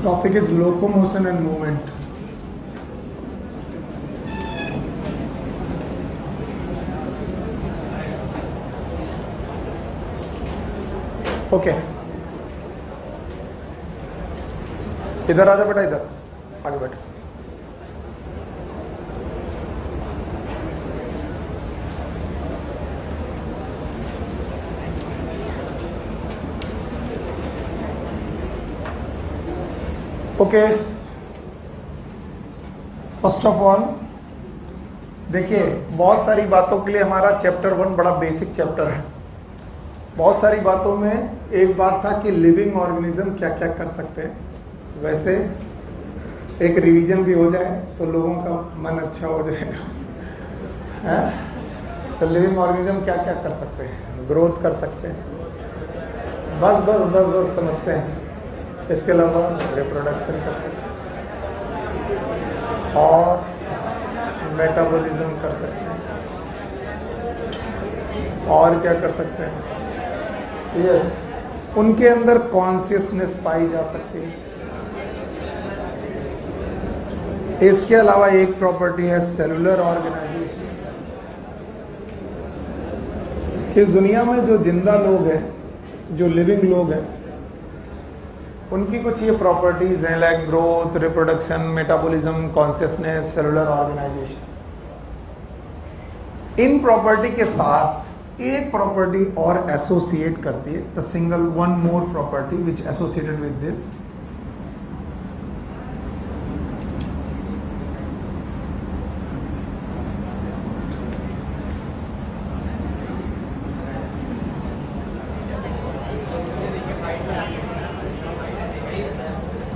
Topic is locomotion and movement. Okay. इधर आजा बेटा, इधर आगे बैठ। ओके, फर्स्ट ऑफ ऑल देखिए, बहुत सारी बातों के लिए हमारा चैप्टर 1 बड़ा बेसिक चैप्टर है। बहुत सारी बातों में एक बात था कि लिविंग ऑर्गेनिज्म क्या क्या कर सकते हैं, वैसे एक रिवीजन भी हो जाए तो लोगों का मन अच्छा हो जाएगा। तो लिविंग ऑर्गेनिज्म क्या क्या कर सकते हैं, ग्रोथ कर सकते हैं, बस बस बस बस समझते हैं। इसके अलावा रिप्रोडक्शन कर सकते हैं और मेटाबॉलिज्म कर सकते हैं, और क्या कर सकते हैं, यस, उनके अंदर कॉन्शियसनेस पाई जा सकती है। इसके अलावा एक प्रॉपर्टी है सेलुलर ऑर्गेनाइजेशन। इस दुनिया में जो जिंदा लोग हैं, जो लिविंग लोग हैं, उनकी कुछ ये प्रॉपर्टीज हैं, like growth, reproduction, metabolism, consciousness, cellular organisation. इन प्रॉपर्टी के साथ एक प्रॉपर्टी और एसोसिएट करती है, the single one more property which associated with this,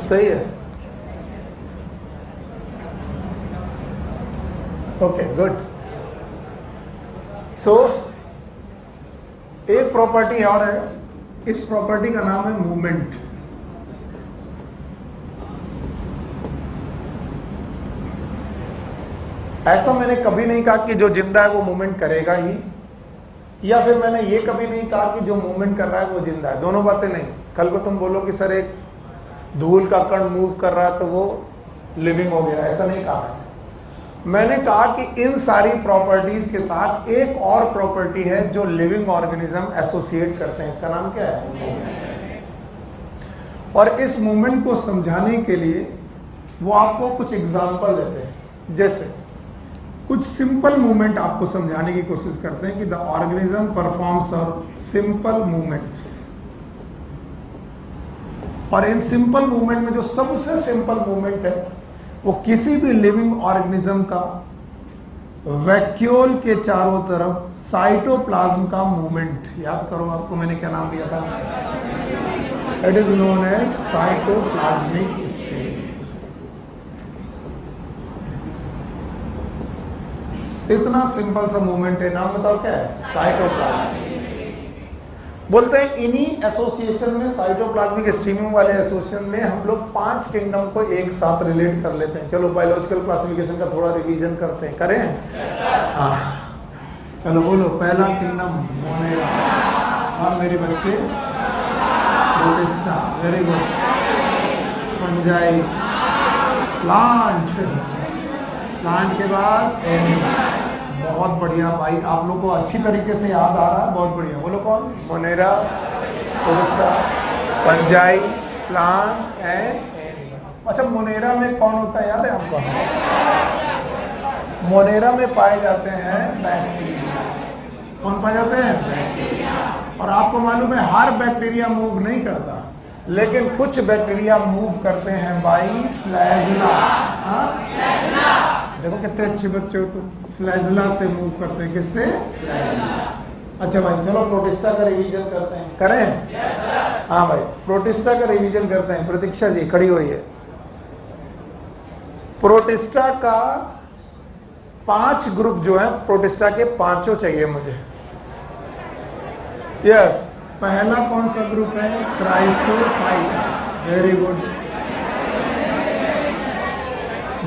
सही है। Okay, good. सो एक प्रॉपर्टी और है, इस प्रॉपर्टी का नाम है मूवमेंट। ऐसा मैंने कभी नहीं कहा कि जो जिंदा है वो मूवमेंट करेगा ही, या फिर मैंने ये कभी नहीं कहा कि जो मूवमेंट कर रहा है वो जिंदा है। दोनों बातें नहीं। कल को तुम बोलो कि सर एक धूल का कण मूव कर रहा है तो वो लिविंग हो गया, ऐसा नहीं कहा। मैंने कहा कि इन सारी प्रॉपर्टीज के साथ एक और प्रॉपर्टी है जो लिविंग ऑर्गेनिज्म एसोसिएट करते हैं, इसका नाम क्या है? और इस मूवमेंट को समझाने के लिए वो आपको कुछ एग्जांपल देते हैं। जैसे कुछ सिंपल मूवमेंट आपको समझाने की कोशिश करते हैं कि the organism performs simple movements. और इन सिंपल मूवमेंट में जो सबसे सिंपल मूवमेंट है वो किसी भी लिविंग ऑर्गेनिज्म का वैक्यूल के चारों तरफ साइटोप्लाज्म का मूवमेंट। याद करो, आपको मैंने क्या नाम दिया था? It is known as cytoplasmic stream. इतना सिंपल सा मूवमेंट है, नाम बताओ क्या है? साइटोप्लाज्म। बोलते हैं इन्हीं एसोसिएशन में, साइटोप्लाज्मिक स्ट्रीमिंग वाले एसोसिएशन में हम लोग 5 किंगडम को एक साथ रिलेट कर लेते हैं। चलो बायोलॉजिकल क्लासिफिकेशन का थोड़ा रिवीजन करते हैं, करें? हाँ, चलो बोलो। पहला किंगडम मोनेरा। हाँ मेरे बच्चे, protista, very good. Fungi, plant, plant के बाद एनिमल। बहुत बढ़िया भाई, आप लोग को अच्छी तरीके से याद आ रहा है, बहुत बढ़िया। बोलो कौन? Monera, protista, fungi, plant and animal. अच्छा, मोनेरा में कौन होता है, याद है आपको? मोनेरा में पाए जाते हैं बैक्टीरिया। कौन पाए जाते हैं? बैक्टीरिया। और आपको मालूम है हर बैक्टीरिया मूव नहीं करता, लेकिन कुछ बैक्टीरिया मूव करते हैं बाई फ्लैजला। देखो कितने अच्छे बच्चे हो तुम, फ्लैजला से मूव करते हैं। किससे? फ्लैजला। अच्छा भाई, चलो प्रोटिस्टा का रिवीजन करते हैं, करें? yes, sir। हाँ भाई, प्रोटिस्टा का रिवीजन करते हैं। प्रतीक्षा जी खड़ी हुई है। प्रोटिस्टा का 5 ग्रुप जो है, प्रोटिस्टा के 5 चाहिए मुझे। यस, पहला कौन सा ग्रुप है? Chrysophyta, very good.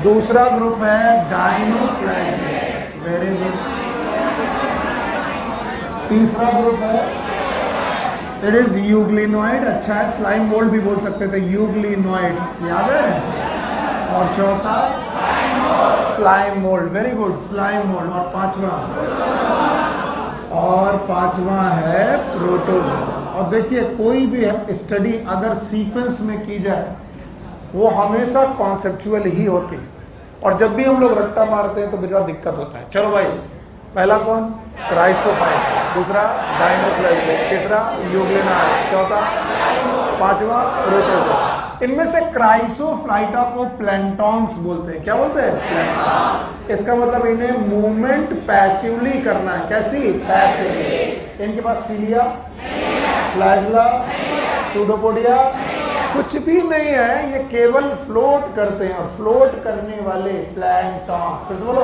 दूसरा ग्रुप है डाइनोफ्लैगेलेट, वेरी गुड। तीसरा ग्रुप है इट इज यूग्लिनॉइड। अच्छा है, स्लाइम मोल्ड भी बोल सकते थे, यूग्लिनॉइड्स, याद है। और चौथा slime mould, very good, slime mould. और पांचवा है प्रोटोजोआ। और देखिए कोई भी स्टडी अगर सीक्वेंस में की जाए वो हमेशा कॉन्सेप्चुअल ही होती है, और जब भी हम लोग रट्टा मारते हैं तो बेटा दिक्कत होता है। चलो भाई, पहला कौन? क्राइसोफाइटा, दूसरा डायनोफ्लाइटा, तीसरा यूग्लिनॉइड, चौथा, पांचवा प्रोटोजोआ। इनमें से क्राइसोफ्लाइटा को प्लैंटॉन्स बोलते हैं। क्या बोलते हैं? प्लैंटॉन्स। इसका मतलब इन्हें मूवमेंट पैसिवली करना है। कैसी? पैसिवली। इनके पास सीलिया, फ्लैजला, सूडोपोडिया कुछ भी नहीं है, ये केवल फ्लोट करते हैं, और फ्लोट करने वाले प्लैंटॉन्स, फिर से बोलो,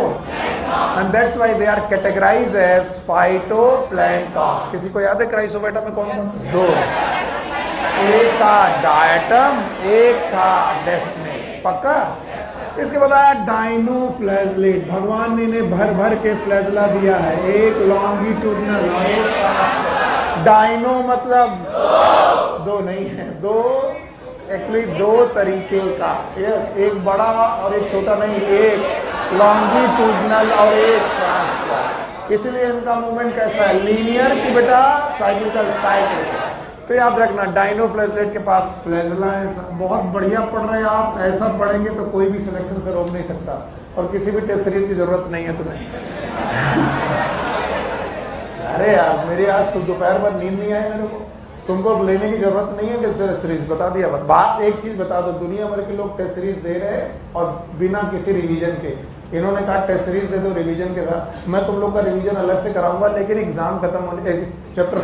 and that's why they are categorised as phytoplanktons. किसी को याद है क्राइसोफाइटा में कौन कौन? दो, एक था डायटम, एक था डेस्मिन। पक्का? इसके बाद आया डाइनोफ्लैजलेट। भगवान ने इन्हें भर भर के फ्लैजला दिया है, एक लॉन्गिट्यूडनल और एक डाइनो मतलब दो नहीं है, दो एक्चुअली दो तरीके का। यस, एक बड़ा और एक छोटा नहीं, एक लॉन्गिट्यूडनल और एक ट्रांसवर्स। इसलिए इनका मूवमेंट कैसा है? लीनियर की बेटा साइक्लिकल साइक्लिकल। तो याद रखना, डाइनोफ्लैजलेट के पास फ्लैजला है। बहुत बढ़िया पढ़ रहे हैं आप, ऐसा पढ़ेंगे तो कोई भी सिलेक्शन से रोक नहीं सकता, और किसी भी टेस्ट सीरीज की जरूरत नहीं है तुम्हें। अरे यार, मेरी आज दोपहर भर नींद नहीं आई मेरे को। तुमको लेने की जरूरत नहीं है टेस्ट सीरीज, बता दिया बस। बात एक चीज बता दो, दुनिया भर के लोग टेस्ट सीरीज दे रहे हैं और बिना किसी रिवीजन के। इन्होंने कहा टेस्ट सीरीज दे दो रिवीजन के साथ। मैं तुम लोग का रिवीजन अलग से कराऊंगा, लेकिन एग्जाम खत्म होने, चैप्टर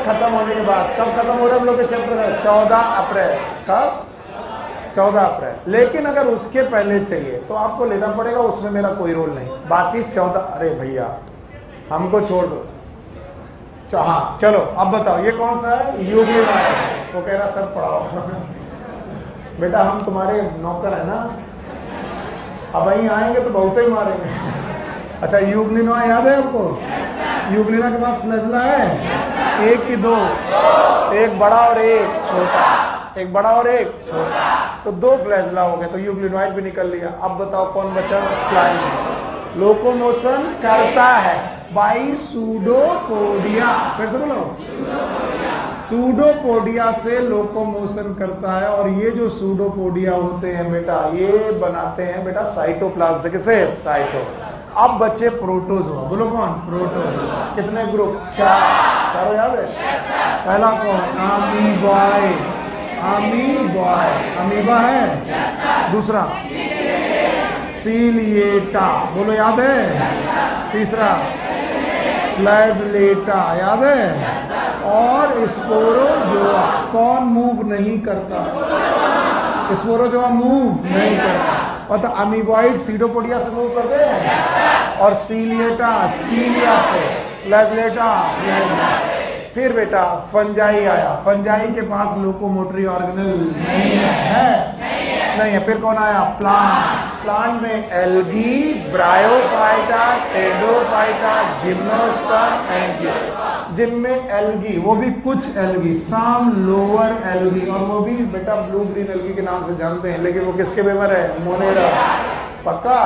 खत्म होने के बाद। कब खत्म हो रहा है हम लोग के चैप्टर? 14 अप्रैल। कब? 14 अप्रैल। लेकिन अगर उसके पहले चाहिए तो आपको लेना पड़ेगा, उसमें मेरा कोई रोल नहीं। बाकी 14, अरे भैया हमको छोड़ दो। हाँ चलो, अब बताओ ये कौन सा है? यूग्लिनॉइड। वो कह रहा सर पढ़ाओ। बेटा हम तुम्हारे नौकर है ना, अब वहीं आएंगे तो बहुत ही मारेंगे। अच्छा, यूग्लिनॉइड याद है आपको? यूग्लिना के पास फ्लैजला है, एक की दो, एक बड़ा और एक छोटा, एक बड़ा और एक छोटा, तो दो फ्लैजला हो गए, तो यूग्लिनॉइड भी निकल लिया। अब बताओ कौन बचा? स्लाइम। लोकोमोशन करता है बाई सूडोपोडिया। फिर से बोलो, सूडोपोडिया से लोकोमोशन करता है। और ये जो सूडोपोडिया होते हैं बेटा, ये बनाते हैं बेटा साइटोप्लाज्म से। किसे? साइटो। अब बचे प्रोटोजोआ। बोलो कौन? प्रोटोजोआ। कितने ग्रुप? 4। चारों याद है? पहला कौन? अमीबॉइड। अमीबॉइड, अमीबा है। दूसरा सीलिएटा, बोलो याद है? तीसरा फ्लैजलेटा, याद है? और स्पोरोजोआ। कौन मूव नहीं करता? स्पोरोजोआ मूव नहीं करता। पता, अमीबॉइड सीडोपोडिया से मूव करते हैं, और सीलिएटा सीलिया से, फ्लैजलेटा फ्लैजला। फिर बेटा फंजाई आया। फंजाई के पास लोकोमोटरी ऑर्गेनल नहीं है, नहीं है। फिर कौन आया? प्लांट। प्लांट में algae, bryophyta, pteridophyta, gymnosperm, angio. जिनमें एल्गी, वो भी कुछ एल्गी, साम लोअर एल्गी, और वो भी बेटा ब्लू ग्रीन एल्गी के नाम से जानते हैं, लेकिन वो किसके मेंबर है? मोनेरा। पक्का?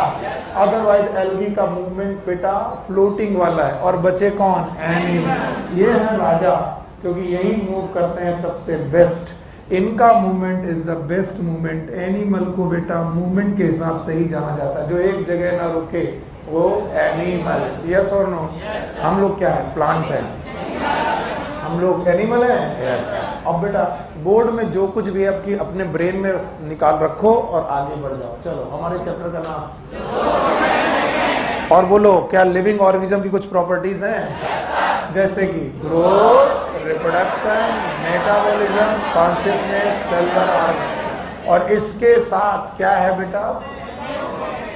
अदरवाइज एल्गी का मूवमेंट बेटा फ्लोटिंग वाला है। और बचे कौन? एनिमल। ये है राजा, क्योंकि यही मूव करते हैं सबसे बेस्ट। इनका movement is the best movement. Animal को बेटा मूवमेंट के हिसाब से ही जाना जाता है, जो एक जगह ना रुके वो एनिमल। यस और नो? हम लोग क्या है? प्लांट है। हम लोग एनिमल है। यस। अब बेटा बोर्ड में जो कुछ भी आपकी अपने ब्रेन में निकाल रखो और आगे बढ़ जाओ। चलो, हमारे चैप्टर का नाम, और बोलो क्या लिविंग ऑर्गेनिज्म की कुछ प्रॉपर्टीज हैं? जैसे कि growth, reproduction, metabolism, consciousness, cellular organ. और इसके साथ क्या है बेटा?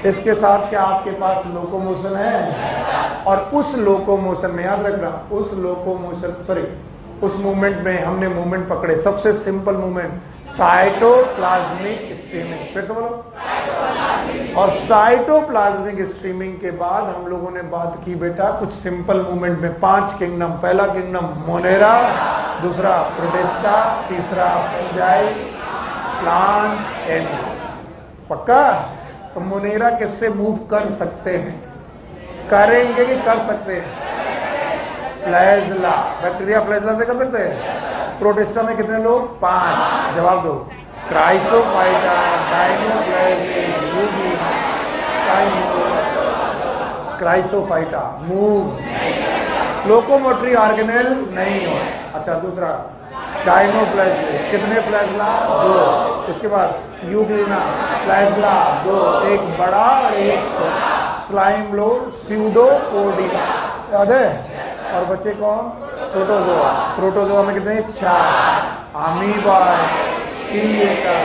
इसके साथ क्या आपके पास लोकोमोशन है? और उस लोकोमोशन में याद रखना, उस लोकोमोशन, सॉरी, उस मूवमेंट में हमने मूवमेंट पकड़े, सबसे सिंपल मूवमेंट साइटोप्लाज्मिक स्ट्रीमिंग। फिर से बोलो। और साइटोप्लाज्मिक स्ट्रीमिंग के बाद हम लोगों ने बात की बेटा कुछ सिंपल मूवमेंट में 5 किंगडम। पहला किंगडम मोनेरा, दूसरा प्रोटिस्टा, तीसरा फंजाई, प्लांट, एनिमल। पक्का? तो मोनेरा किससे मूव कर सकते हैं? करेंगे कि कर सकते हैं? फ्लैजला, बैक्टीरिया फ्लैजला से कर सकते हैं। प्रोटिस्टा में कितने लोग? 5। जवाब दो। Chrysophyta, Chrysophyta move, locomotory organelle नहीं हो। अच्छा, दूसरा डायनोफ्लैजला, कितने फ्लैजला? 2। इसके बाद यूग्लिना, फ्लैजला 2, एक बड़ा और एक छोटा। स्लाइम लो, स्यूडोपोडिया, याद है? और बच्चे कौन? प्रोटोजोआ। प्रोटोजोआ में कितने? 4। अमीबा, सीलिएटा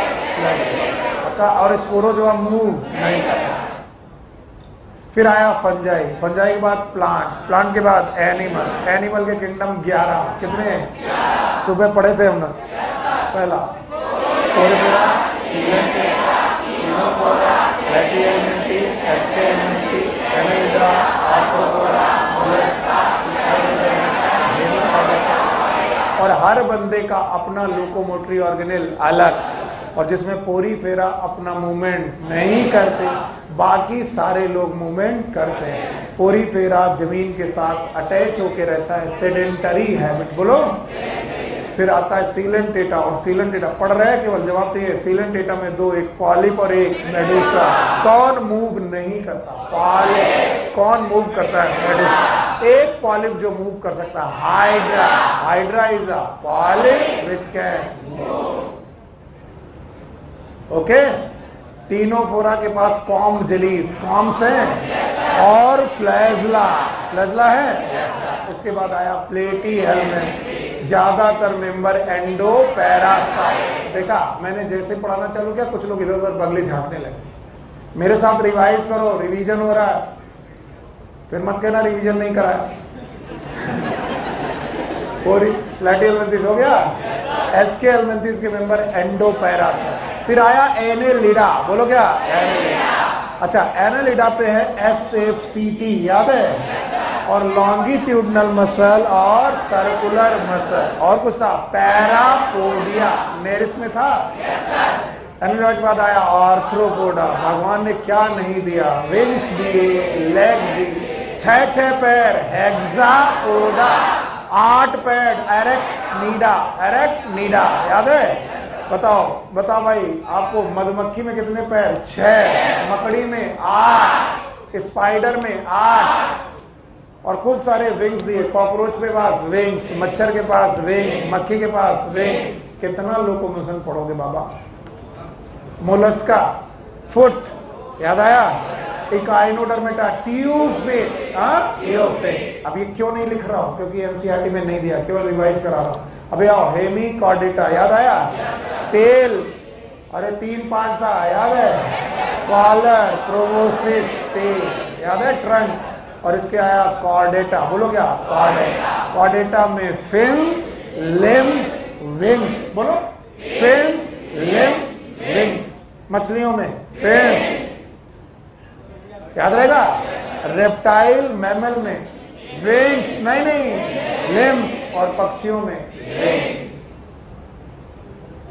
और स्पोरोजोआ मूव नहीं करता। फिर आया फंजाई, फंजाई के बाद प्लांट, प्लांट के बाद एनिमल, एनिमल के किंगडम 11। कितने? सुबह पढ़े थे हमने। पहला कोरिफेरा, सिलेंटेटा, इनोफोरा, रेटिएलिटी, एस्केलिटी, एनेलिडा, आर्थ्रोपोडा, मोलस्का, और हर बंदे का अपना लोकोमोटरी ऑर्गेनेल अलग, और जिसमें पोरीफेरा अपना मूवमेंट नहीं करते, बाकी सारे लोग मूवमेंट करते हैं। पोरीफेरा जमीन के साथ अटैच होके रहता है, सेडेंटरी हैबिट। बोलो। फिर आता है सीलेंटेटा, और सीलेंटेटा पढ़ रहे हैं केवल, जवाब चाहिए। सीलेंटेटा में 2, एक पॉलिप और एक मेडूसा। कौन मूव नहीं करता? पॉलिप। कौन मूव करता है? मेडूसा। एक पॉलिप जो मूव कर सकता है hydra, hydra is a polyp which can move. Okay. Ctenophora के पास कॉम्ब जेलीज, कॉम्ब्स हैं, और फ्लैजला, फ्लैजला है। उसके बाद आया प्लेटी हेलमेट, ज्यादातर मेंबर एंडो पैरासाइट। देखा मैंने जैसे पढ़ाना चालू किया, कुछ लोग इधर उधर बगली झांकने लगे। मेरे साथ रिवाइज करो, रिवीजन हो रहा है। फिर मत कहना रिवीजन नहीं कराया। प्लेटी हेलमेंथिस हो गया। एसके हेलमेंथिस के मेंबर एंडो पैरासाइट। फिर आया एनेलिडा, बोलो क्या? एनेलिडा। अच्छा, एनेलिडा पे है SFCT, याद है? और लॉन्गिट्यूडनल मसल और सर्कुलर मसल, और कुछ था? पैरापोडिया, नेरिस में था। एनेलिडा के बाद आया आर्थ्रोपोडा। भगवान ने क्या नहीं दिया? विंग्स दिए, लेग दिए, 6 पैर, हेक्सापोडा, 8 पैर, एरेक्टनीडा, एरेक्टनीडा, याद है? बताओ बताओ भाई, आपको मधुमक्खी में कितने पैर? 6, मकड़ी में 8, स्पाइडर में 8, और खूब सारे विंग्स दिए। कॉकरोच के पास विंग्स, मच्छर के पास विंग, मक्खी के पास विंग। कितना लोकोमोशन पढ़ोगे बाबा? मोलस्का, फुट, याद आया? इकाइनोडर्मेटा, ट्यूफिट, ट्यूफिट। अब ये क्यों नहीं लिख रहा हूं? क्योंकि एनसीईआरटी में नहीं दिया, केवल रिवाइज करा रहा हूं। अबे आओ, हेमिकॉर्डेटा, याद आया? टेल, अरे 3 पार्ट था, याद है? कॉलर, प्रोबोसिस, टेल, याद है? ट्रंक, और इसके आया कॉर्डेटा। बोलो क्या? कॉर्डेटा। कॉर्डेटा में फिन्स, लिम्स, विंग्स। बोलो। Fins, limbs, wings. मछलियों में फिन्स, याद रहेगा? रेप्टाइल मैमल में विंग्स, नहीं, लिम्स, और पक्षियों में विंग्स।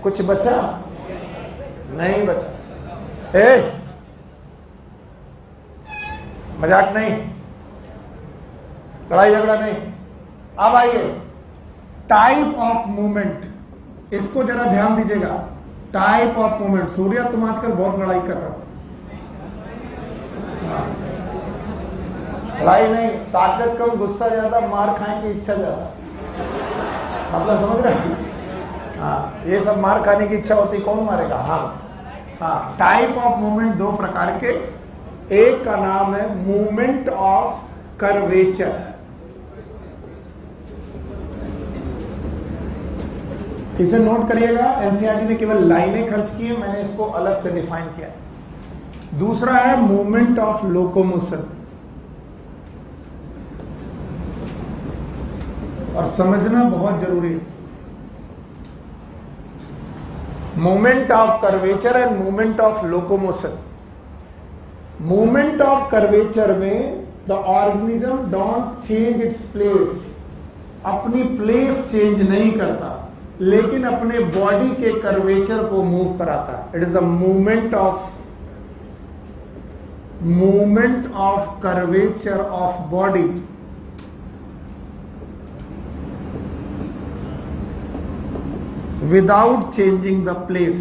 कुछ बचा? नहीं बचा। मजाक नहीं, लड़ाई झगड़ा नहीं। अब आइए टाइप ऑफ मूवमेंट, इसको जरा ध्यान दीजिएगा। Type of movement. सूर्या, तुम आजकल बहुत लड़ाई कर रहे हो। लड़ाई नहीं, ताकत कम, गुस्सा ज्यादा, मार खाने की इच्छा ज्यादा। मतलब समझ रहे हैं? हाँ, ये सब मार खाने की इच्छा होती, कौन मारेगा? हाँ। टाइप ऑफ मूवमेंट 2 प्रकार के। एक का नाम है मूवमेंट ऑफ कर्वेचर। इसे नोट करिएगा, एनसीईआरटी ने केवल लाइनें खर्च की है, मैंने इसको अलग से डिफाइन किया। दूसरा है मूवमेंट ऑफ लोकोमोशन, और समझना बहुत जरूरी है। Moment of curvature and moment of locomotion. Moment of curvature में the organism don't change its place, अपनी प्लेस चेंज नहीं करता, लेकिन अपने बॉडी के कर्वेचर को मूव कराता है। It is the movement of curvature of body without changing the place.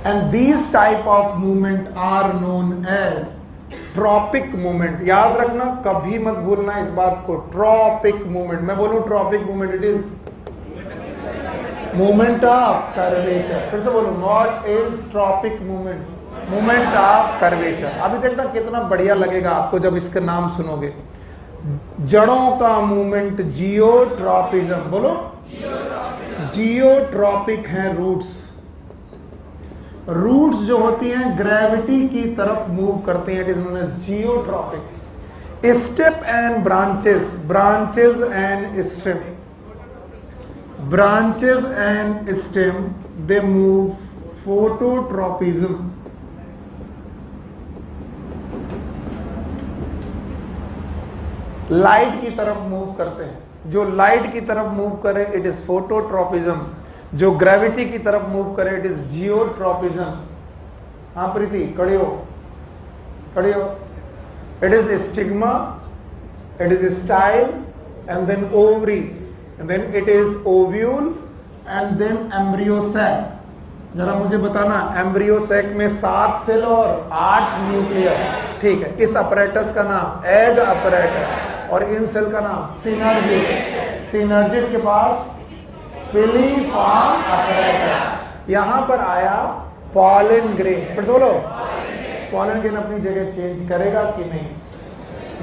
And these type of movement are known as tropic movement. याद रखना, कभी मत भूलना इस बात को, ट्रॉपिक मूवमेंट। मैं बोलूं tropic movement, it is movement of curvature. फिर से बोलूं, what is tropic movement? Movement of curvature. अभी देखना कितना बढ़िया लगेगा आपको जब इसका नाम सुनोगे। जड़ों का मूवमेंट जियोट्रॉपिज्म। बोलो, जियोट्रॉपिक है रूट्स। रूट्स जो होती हैं ग्रेविटी की तरफ मूव करती हैं, it is known as geotropic. Step and branches, branches and stem, branches and stem they move phototropism. Light की तरफ मूव करते हैं, जो लाइट की तरफ मूव करे इट इज फोटोट्रॉपिज्म, जो ग्रेविटी की तरफ मूव करे इट इज जियोट्रॉपिज्म। हाँ प्रीति, खड़ी हो, खड़ी हो। It is stigma, it is style, and then ovary, and then it is ovule, and then embryo sac. जरा मुझे बताना, एम्ब्रियो सैक में 7 सेल और 8 न्यूक्लियस। ठीक है, इस अपरेटस का नाम एग अपरेटस और इन सेल का नाम सिनर्जिड। सिनर्जिड के पास फिलीफॉर्म अपरेटस। यहां पर आया पॉलन ग्रेन। फिर से बोलो, पॉलन ग्रेन अपनी जगह चेंज करेगा कि नहीं?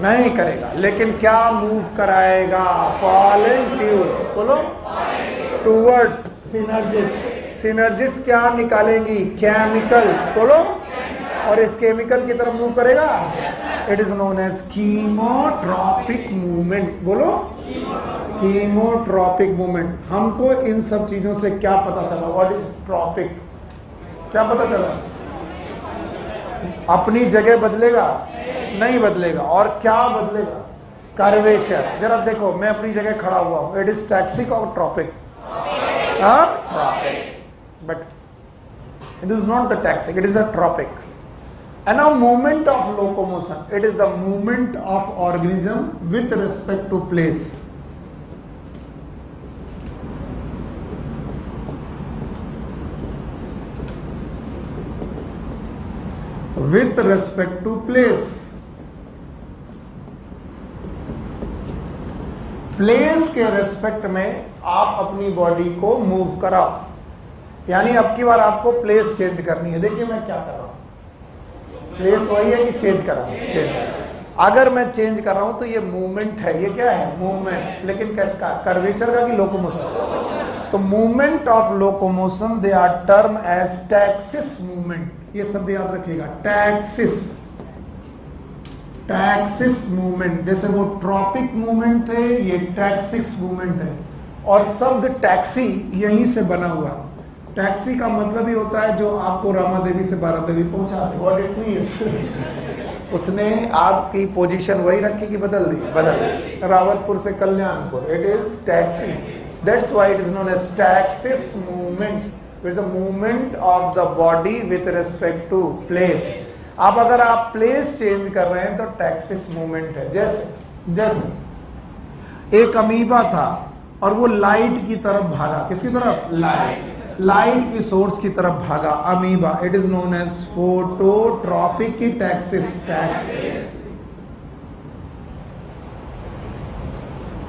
नहीं करेगा, लेकिन क्या मूव कराएगा? Pollen tube. बोलो, टूवर्ड्स सिनर्जिड्स। सिनर्जिड्स क्या निकालेंगी? केमिकल्स। बोलो, और इस केमिकल की तरफ मूव करेगा। It is known as chemotropic movement. बोलो, कीमोट्रॉपिक मूवमेंट। हमको इन सब चीजों से क्या पता चला? What is tropic? क्या पता चला? अपनी जगह बदलेगा? नहीं बदलेगा। और क्या बदलेगा? कर्वेचर। जरा देखो, मैं अपनी जगह खड़ा हुआ हूं, इट इज टैक्सिक और tropic? But it is not the taxic, it is a tropic. And now movement of locomotion, it is the movement of organism with respect to place. With respect to place. Place के respect में आप अपनी body को move कराओ। यानी अब की बार आपको प्लेस चेंज करनी है। देखिए मैं क्या कर रहा हूं, प्लेस वही है कि चेंज कर रहा हूं? चेंज। अगर मैं चेंज कर रहा हूं तो ये मूवमेंट है। ये क्या है? मूवमेंट। लेकिन कैसा? कर्वेचर का कि लोकोमोशन? तो movement of locomotion they are term as taxis movement. ये शब्द याद रखिएगा, टैक्सिस। Taxis movement. जैसे वो ट्रॉपिक मूवमेंट थे, ये टैक्सिस मूवमेंट है। और शब्द टैक्सी यहीं से बना हुआ है। टैक्सी का मतलब ही होता है जो आपको रामा देवी से बारा देवी पहुंचा दे। What it means? उसने आपकी पोजीशन वही रखी कि बदल दी? बदल दी। रावतपुर से Kalyanpur, it is taxi. That's why it is known as taxis movement. It is the movement of the body with respect to place. अब अगर आप प्लेस चेंज कर रहे हैं तो टैक्सिस मूवमेंट है। जैसे एक अमीबा था और वो लाइट की तरफ भागा। किसकी तरफ? लाइट। लाइट की सोर्स की तरफ भागा amoeba. It is known as phototropic की टैक्सिस।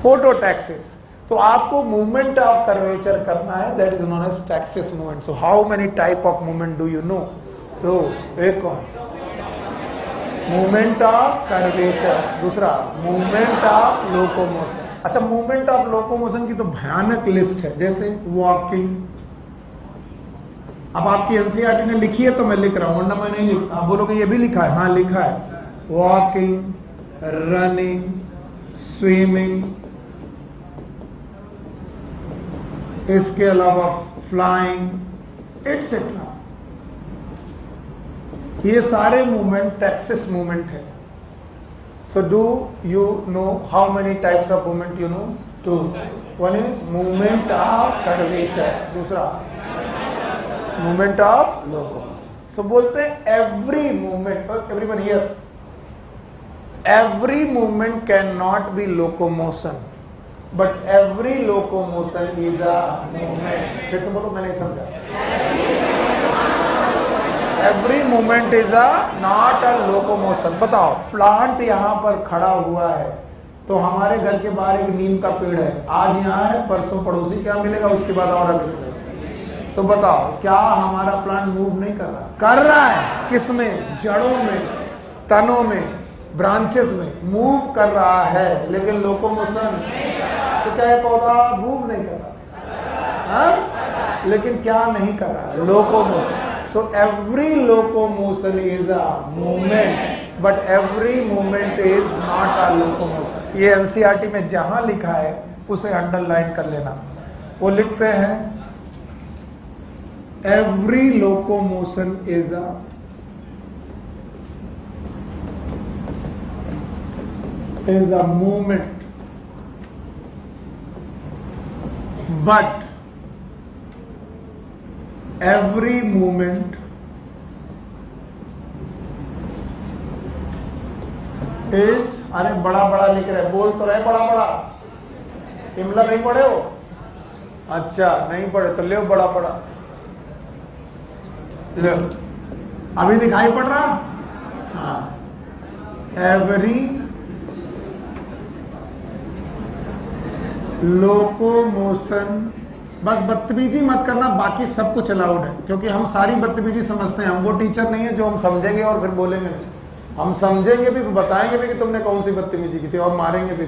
फोटोटैक्सिस। तो आपको मूवमेंट ऑफ कर्वेचर करना है, that is known as taxis movement. So how many type of movement do you know? तो एक कौन? मूवमेंट ऑफ कर्वेचर, दूसरा मूवमेंट ऑफ लोकोमोशन। अच्छा, मूवमेंट ऑफ लोकोमोशन की तो भयानक लिस्ट है, जैसे वॉकिंग, अब आपकी एनसीईआरटी ने लिखी है तो मैं लिख रहा हूं, वरना मैं नहीं लिखता। आप बोलोगे ये भी लिखा है, हाँ लिखा है, वॉकिंग, रनिंग, स्विमिंग, इसके अलावा फ्लाइंग एटसेट्रा, ये सारे मूवमेंट टैक्सिस मूवमेंट है। So do you know how many types of movement you know? 2. One is movement of curvature, दूसरा मूवमेंट ऑफ लोकोमोशन। सो बोलते हैं every movement, everyone here, every movement cannot be locomotion, but every locomotion is a movement. फिर से बोलो, मैंने समझा। Every movement is a not a locomotion। बताओ, plant यहाँ पर खड़ा हुआ है तो हमारे घर के बाहर एक नीम का पेड़ है, आज यहाँ है, परसों पड़ोसी क्या मिलेगा, उसके बाद और अगले मिलेगा। तो बताओ, क्या हमारा प्लांट मूव नहीं कर रहा? कर रहा है। किसमें? जड़ों में, तनों में, ब्रांचेस में मूव कर रहा है, लेकिन लोकोमोशन तो क्या है, पौधा मूव नहीं कर रहा है, लेकिन क्या नहीं कर रहा? Locomotion. So every locomotion is a movement, but every movement is not a locomotion. ये एनसीईआरटी में जहां लिखा है उसे अंडरलाइन कर लेना। वो लिखते हैं every locomotion is a movement, but every movement is, अरे बड़ा बड़ा लिख रहे, बोल तो रहे बड़ा बड़ा, इमला नहीं पढ़े हो? अच्छा नहीं पढ़े तो ले बड़ा बड़ा ले, अभी दिखाई पड़ रहा? हाँ, एवरी लोकोमोशन। बस बदतमीजी मत करना, बाकी सब कुछ अलाउड है, क्योंकि हम सारी बदतमीजी समझते हैं। हम वो टीचर नहीं है जो हम समझेंगे और फिर बोलेंगे नहीं, हम समझेंगे भी, बताएंगे भी कि तुमने कौन सी बदतमीजी की थी, और मारेंगे भी।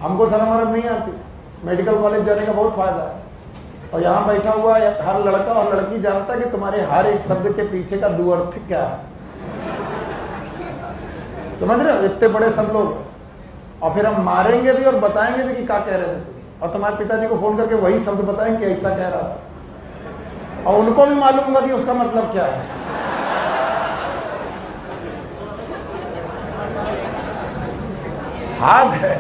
हमको शर्म वरम नहीं आती, मेडिकल कॉलेज जाने का बहुत फायदा है, और यहाँ बैठा हुआ हर लड़का और लड़की जानता है कि तुम्हारे हर एक शब्द के पीछे का दुअर्थ क्या है। समझ रहे हो? इतने बड़े सब लोग, और फिर हम मारेंगे भी और बताएंगे भी कि क्या कह रहे थे, और तुम्हारे पिताजी को फोन करके वही शब्द बताएंगे कि ऐसा कह रहा था, और उनको भी मालूम होगा कि उसका मतलब क्या है। हाथ है,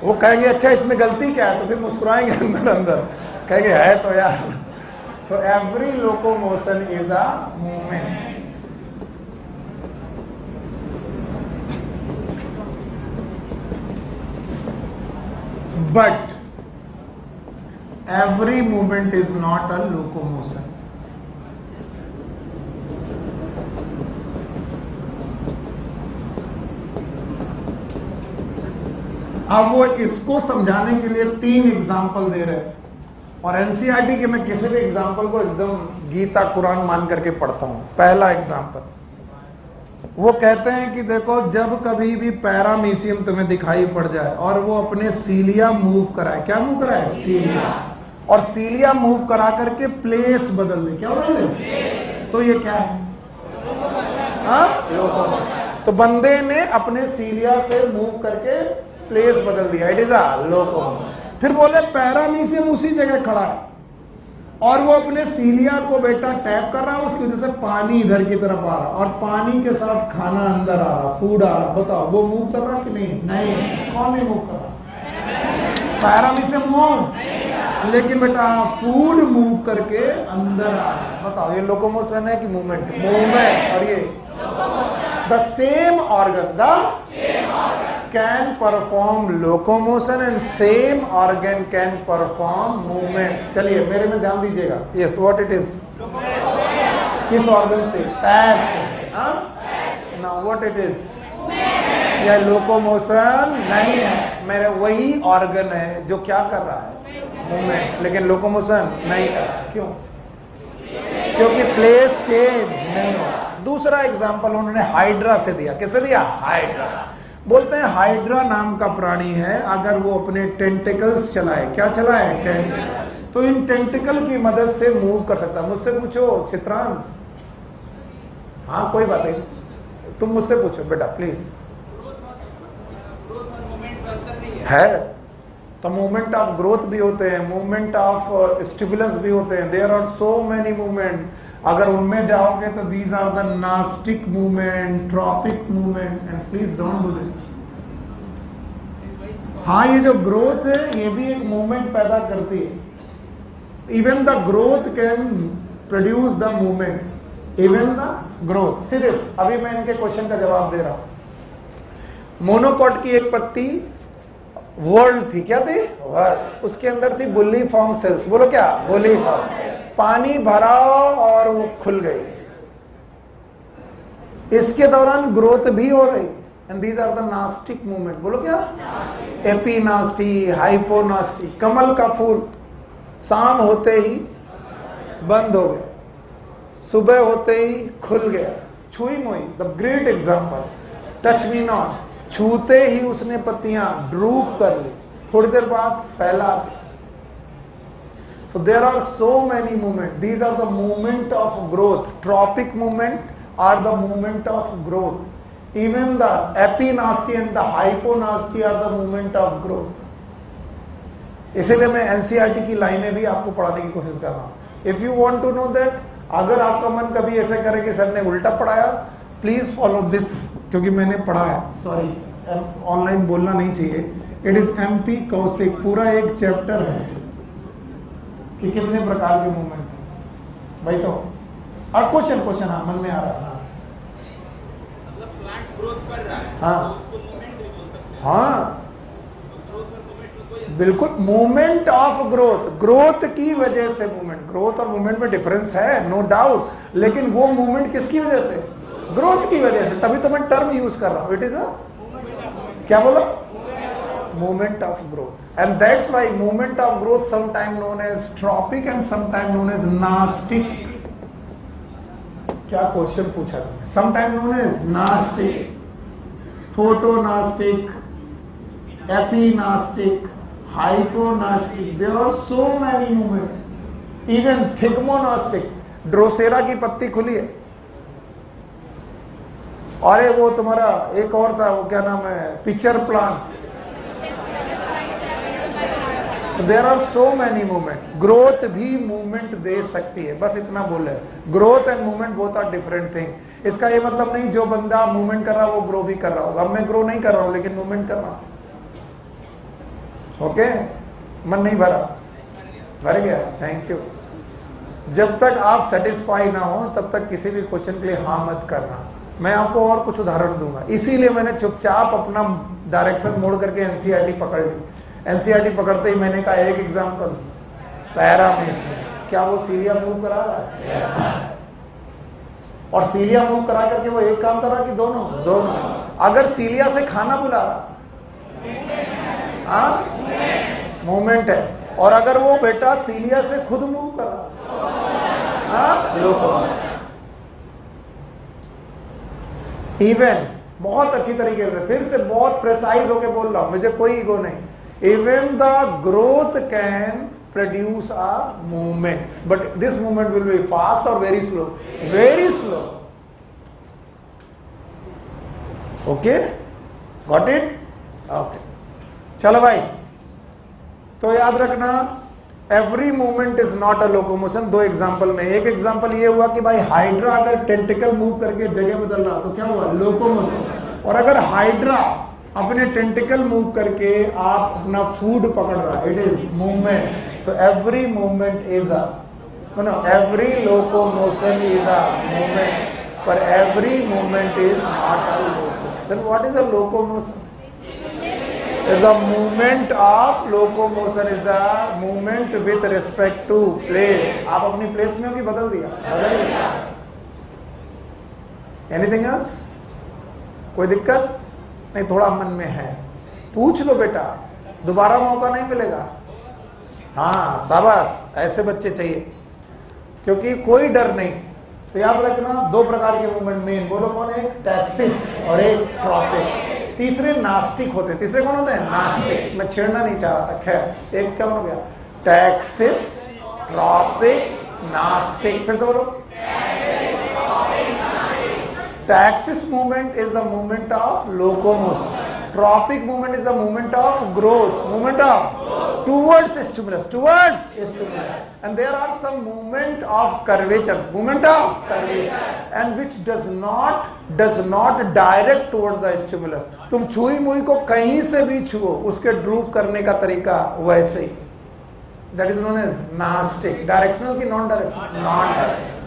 वो कहेंगे अच्छा इसमें गलती क्या है, तो फिर मुस्कुराएंगे अंदर अंदर, कहेंगे है तो यार। So every locomotion is a movement, but every movement is not a locomotion. अब वो इसको समझाने के लिए 3 एग्जाम्पल दे रहे हैं, और एनसीईआरटी के मैं किसी भी एग्जाम्पल को एकदम गीता कुरान मान करके पढ़ता हूं। पहला एग्जाम्पल, वो कहते हैं कि देखो, जब कभी भी पैरामीशियम तुम्हें दिखाई पड़ जाए और वो अपने सीलिया मूव कराए, क्या मूव कराए? सीलिया, और सीलिया मूव करा करके प्लेस बदल दे, क्या बदल दे? तो ये क्या है? लोकोमोशन। तो बंदे ने अपने सीलिया से मूव करके प्लेस बदल दिया, इट इज अ लोकोमोशन। फिर बोले पैरामीशियम उसी जगह खड़ा है और वो अपने सीलिया को बेटा टैप कर रहा है, उसकी वजह से पानी इधर की तरफ आ रहा, और पानी के साथ खाना अंदर आ रहा, फूड आ रहा। बताओ वो मूव कर रहा कि नहीं? नहीं। कौन नहीं मूव कर रहा? पैरामीशियम मूव, लेकिन बेटा फूड मूव करके अंदर आ रहा। बताओ ये लोकोमोशन है कि मूवमेंट? मूवमेंट। और ये the same organ can perform locomotion and same organ can perform movement। चलिए मेरे में ध्यान दीजिएगा। Yes, what it is? किस ऑर्गन से? पैर से। Now what it is? यह लोकोमोशन नहीं है, मेरा वही ऑर्गन है जो क्या कर रहा है? मूवमेंट, लेकिन लोकोमोशन नहीं कर रहा। क्यों? क्योंकि प्लेस चेंज नहीं हो रहा। दूसरा एग्जाम्पल उन्होंने हाइड्रा से दिया। किसे दिया? हाइड्रा। बोलते हैं हाइड्रा नाम का प्राणी है, अगर वो अपने टेंटिकल्स चलाए, क्या चलाए? तो इन टेंटिकल की मदद से मूव कर सकता है। मुझसे पूछो चित्रांश, हाँ कोई बात नहीं, तुम मुझसे पूछो बेटा प्लीज। है तो मूवमेंट ऑफ ग्रोथ भी होते हैं, मूवमेंट ऑफ स्टिमुलस भी होते हैं, there are so many movement. अगर उनमें जाओगे तो these are the nastic movement, tropic movement, and please don't do this. हाँ ये जो ग्रोथ है ये भी एक मूवमेंट पैदा करती है। Even the growth can produce the movement, even the growth. Serious, अभी मैं इनके क्वेश्चन का जवाब दे रहा हूं। मोनोकॉट की एक पत्ती वर्ल्ड थी, क्या थी? वर्ल्ड। उसके अंदर थी बुल्ली फॉर्म सेल्स। बोलो क्या? Bulliform. पानी भरा और वो खुल गई। इसके दौरान ग्रोथ भी हो रही, and these are the nastic movement. बोलो क्या? एपीनास्टी, हाइपोनास्टी। कमल का फूल शाम होते ही बंद हो गया, सुबह होते ही खुल गया। छुई मोई, the great example. Touch me not, छूते ही उसने पत्तियां ड्रूप कर ली, थोड़ी देर बाद फैला दी। So there are so many movements. These are the movement of growth. Tropic movement are the movement of growth. Even the epinasty and the hyponasty are the movement of growth. इसीलिए मैं NCERT की लाइनें भी आपको पढ़ाने की कोशिश कर रहा हूँ। If you want to know that, अगर आपका मन कभी ऐसे करे कि सर ने उल्टा पढ़ाया, प्लीज फॉलो दिस, क्योंकि मैंने पढ़ा है। सॉरी, ऑनलाइन बोलना नहीं चाहिए। इट इज MP कौशिक, पूरा एक चैप्टर है कि कितने प्रकार के मूवमेंट हैं। बैठो और क्वेश्चन हाँ मन में आ रहा है। मतलब प्लांट ग्रोथ कर रहा है, हाँ तो उसको मूवमेंट भी बोल सकते हैं। हाँ ग्रोथ और मूवमेंट में कोई बिल्कुल, मूवमेंट ऑफ ग्रोथ, ग्रोथ की वजह से मूवमेंट। ग्रोथ और मूवमेंट में डिफरेंस है, नो डाउट, लेकिन वो मूवमेंट किसकी वजह से? ग्रोथ की वजह से। तभी तो मैं टर्म यूज कर रहा हूं, इट इज अ क्या बोला? movement of growth, and that's why movement of growth sometime known as tropic and sometime known as nastic. क्या क्वेश्चन पूछा तुमने? sometime known as nastic, photonastic, epinastic, hyponastic. There are so many movements. Even thigmonastic, Drosera की पत्ती खुली है। अरे वो तुम्हारा एक और था, वो क्या नाम है, pitcher plant. So there are so many movement. Growth भी मूवमेंट दे सकती है, बस इतना बोले। Growth and movement both are different thing. इसका ये मतलब नहीं जो बंदा मूवमेंट कर रहा है वो ग्रो भी कर रहा होगा। अब मैं ग्रो नहीं कर रहा हूं लेकिन मूवमेंट कर रहा हूं। ओके, मन नहीं भरा? भर गया, थैंक यू। जब तक आप सेटिस्फाई ना हो तब तक किसी भी क्वेश्चन के लिए हाँ मत करना। मैं आपको और कुछ उदाहरण दूंगा, इसीलिए मैंने चुपचाप अपना डायरेक्शन मोड़ करके NCERT पकड़ ली। NCERT पकड़ते ही मैंने कहा एक एग्जाम्पल, पैरामेस। क्या वो सीलिया मूव करा रहा है? और सीलिया मूव करा करके वो एक काम कर रहा कि दोनों? अगर सीलिया से खाना बुला रहा, मूवमेंट है। और अगर वो बेटा सीलिया से खुद मूव कर रहा, लोकोमोशन। इवन बहुत अच्छी तरीके से, फिर से बहुत प्रेसाइज होके बोल रहा हूं, मुझे कोई ईगो नहीं। Even the growth can produce a movement, but this movement will be fast or very slow? Very slow. Okay, got it? Okay. चलो भाई, तो याद रखना, every movement is not a locomotion। दो एग्जांपल में, एक एग्जांपल ये हुआ कि भाई हाइड्रा अगर टेंटिकल मूव करके जगह बदल रहा तो क्या हुआ? लोकोमोशन। और अगर हाइड्रा अपने टेंटिकल मूव करके आप अपना फूड पकड़ रहा, it is movement. So every movement is every locomotion is a movement, पर every movement is not a locomotion. What is a locomotion? Is the movement of locomotion, is the movement with respect to place. आप अपनी place में हो कि बदल दिया? Anything else? कोई दिक्कत नहीं? थोड़ा मन में है, पूछ लो बेटा, दोबारा मौका नहीं मिलेगा। हाँ शाबाश, ऐसे बच्चे चाहिए, क्योंकि कोई डर नहीं। तो याद रखना, दो प्रकार के मूवमेंट मेन, बोलो कौन है? टैक्सिस और एक ट्रॉपिक। तीसरे नास्टिक होते हैं। तीसरे कौन होते हैं? नास्टिक। मैं छेड़ना नहीं चाह रहा था, खैर एक क्या हो गया? Taxis tropic nastic. फिर से बोलो, taxis movement is the movement of locomotion, tropic movement is the movement of growth, movement of towards stimulus, and there are some movement of curvature, and which does not direct towards the stimulus। तुम छुई मुई को कहीं से भी छुओ, उसके drupe करने का तरीका वैसे ही, that is known as nastic। Directional की नॉन डायरेक्शनल? Non directional.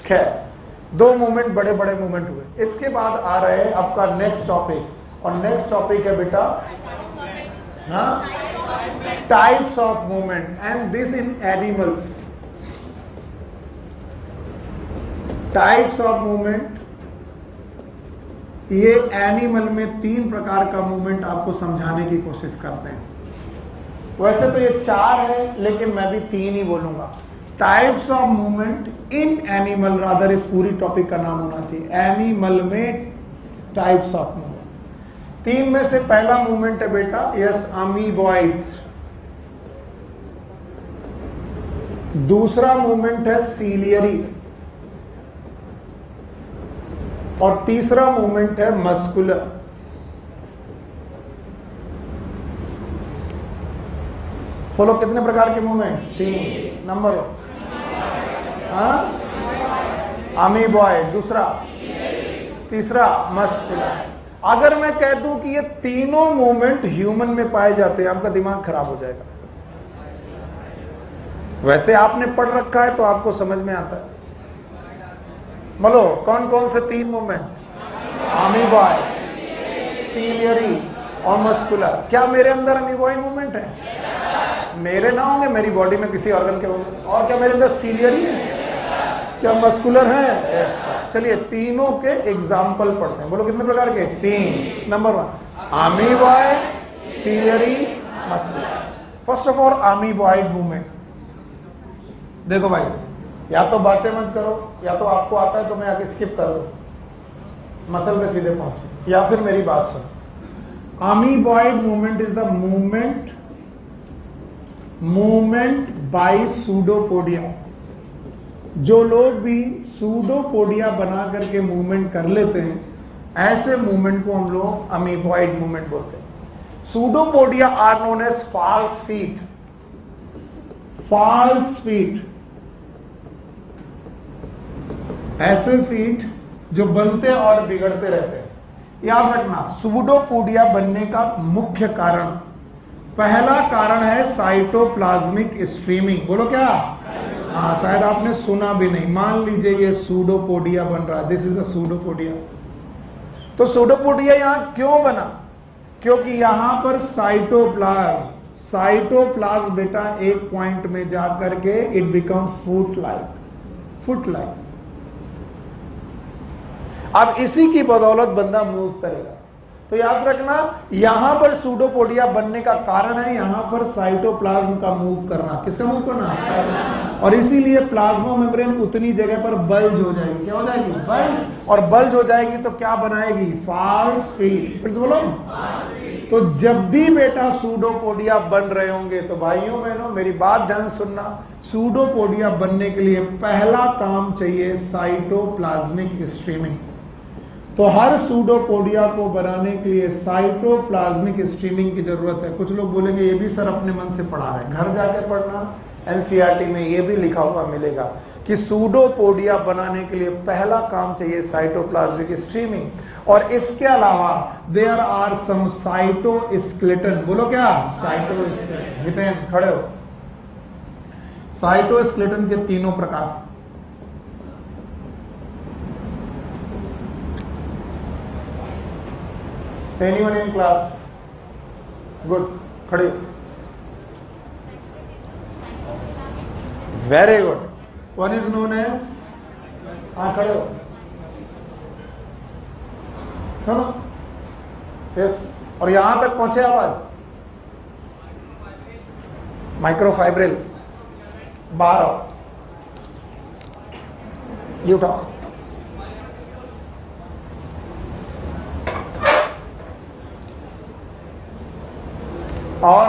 खैर, दो मूवमेंट, बड़े बड़े मूवमेंट हुए। इसके बाद आ रहे हैं आपका नेक्स्ट टॉपिक, और नेक्स्ट टॉपिक है बेटा types of movement, and this in animals. Types of movement, ये एनिमल में 3 प्रकार का मूवमेंट आपको समझाने की कोशिश करते हैं। वैसे तो ये 4 है, लेकिन मैं भी 3 ही बोलूंगा। Types of movement in animal, rather इस पूरी टॉपिक का नाम होना चाहिए एनिमल में टाइप्स ऑफ मूवमेंट। 3 में से पहला मूवमेंट है बेटा, यस, अमीबॉइड्स। दूसरा मूवमेंट है सीलियरी, और तीसरा मूवमेंट है मस्कुलर। बोलो कितने प्रकार के मूवमेंट? 3 नंबर। अमीबॉइड, दूसरा, तीसरा मस्कुलर। अगर मैं कह दूं कि ये तीनों मूवमेंट ह्यूमन में पाए जाते हैं, आपका दिमाग खराब हो जाएगा। वैसे आपने पढ़ रखा है तो आपको समझ में आता है। बोलो कौन कौन से 3 मूवमेंट? अमीबॉइड, सीलियरी और मस्कुलर। क्या मेरे अंदर अमीबॉइड मूवमेंट है? मेरे ना होंगे, मेरी बॉडी में किसी ऑर्गन के होंगे। और क्या मेरे अंदर सीलियरी है? क्या मस्कुलर है? ऐसा। चलिए तीनों के एग्जाम्पल पढ़ते हैं। बोलो कितने प्रकार के? 3। Number 1 amoeboid, ciliary, muscular. First of all amoeboid movement. देखो भाई, या तो बातें मत करो, या तो आपको आता है तो मैं आगे स्किप कर दो, मसल पे सीधे पहुंचो, या फिर मेरी बात सुनो। Amoeboid movement is the movement by pseudopodia. जो लोग भी सूडोपोडिया बना करके मूवमेंट कर लेते हैं, ऐसे मूवमेंट को हम लोग अमीबॉइड मूवमेंट बोलते हैं। Pseudopodia are known as false feet. False feet, ऐसे फीट जो बनते और बिगड़ते रहते हैं। याद रखना, सूडोपोडिया बनने का मुख्य कारण, पहला कारण है साइटोप्लाज्मिक स्ट्रीमिंग। बोलो क्या? हाँ, शायद आपने सुना भी नहीं। मान लीजिए ये सूडोपोडिया बन रहा है, दिस इज अ सूडोपोडिया। तो सूडोपोडिया यहां क्यों बना? क्योंकि यहां पर साइटोप्लाज्म बेटा एक पॉइंट में जाकर के इट बिकम फुट लाइक। अब इसी की बदौलत बंदा मूव करेगा। तो याद रखना, यहां पर सूडोपोडिया बनने का कारण है यहां पर साइटोप्लाज्म का मूव करना। किसका मूव करना? और इसीलिए प्लाज्मा मेम्ब्रेन उतनी जगह पर बल्ज हो जाएगी। क्या हो जाएगी? बल्ज। और बल्ज हो जाएगी तो क्या बनाएगी? False feet. फिर से बोलो। तो जब भी बेटा सूडोपोडिया बन रहे होंगे तो भाइयों बहनों मेरी बात ध्यान सुनना, सूडोपोडिया बनने के लिए पहला काम चाहिए साइटोप्लाज्मिक स्ट्रीमिंग। तो हर सूडोपोडिया को बनाने के लिए साइटोप्लाज्मिक स्ट्रीमिंग की जरूरत है। कुछ लोग बोलेंगे ये भी सर अपने मन से पढ़ा है, घर जाकर पढ़ना। एनसीईआरटी में ये भी लिखा हुआ मिलेगा कि सूडोपोडिया बनाने के लिए पहला काम चाहिए साइटोप्लाज्मिक स्ट्रीमिंग। और इसके अलावा देयर आर सम साइटोस्केलेटन। बोलो क्या? साइटोस्केलेटन। हितेन खड़े हो। साइटोस्केलेटन के 3 प्रकार। Anyone in class? Good. खड़े। Very good. One is known as, हाँ खड़े हो। सुनो। Yes. और यहां तक पहुंचे आवाज? माइक्रोफाइब्रिल। बाहर आओ, ये उठाओ। और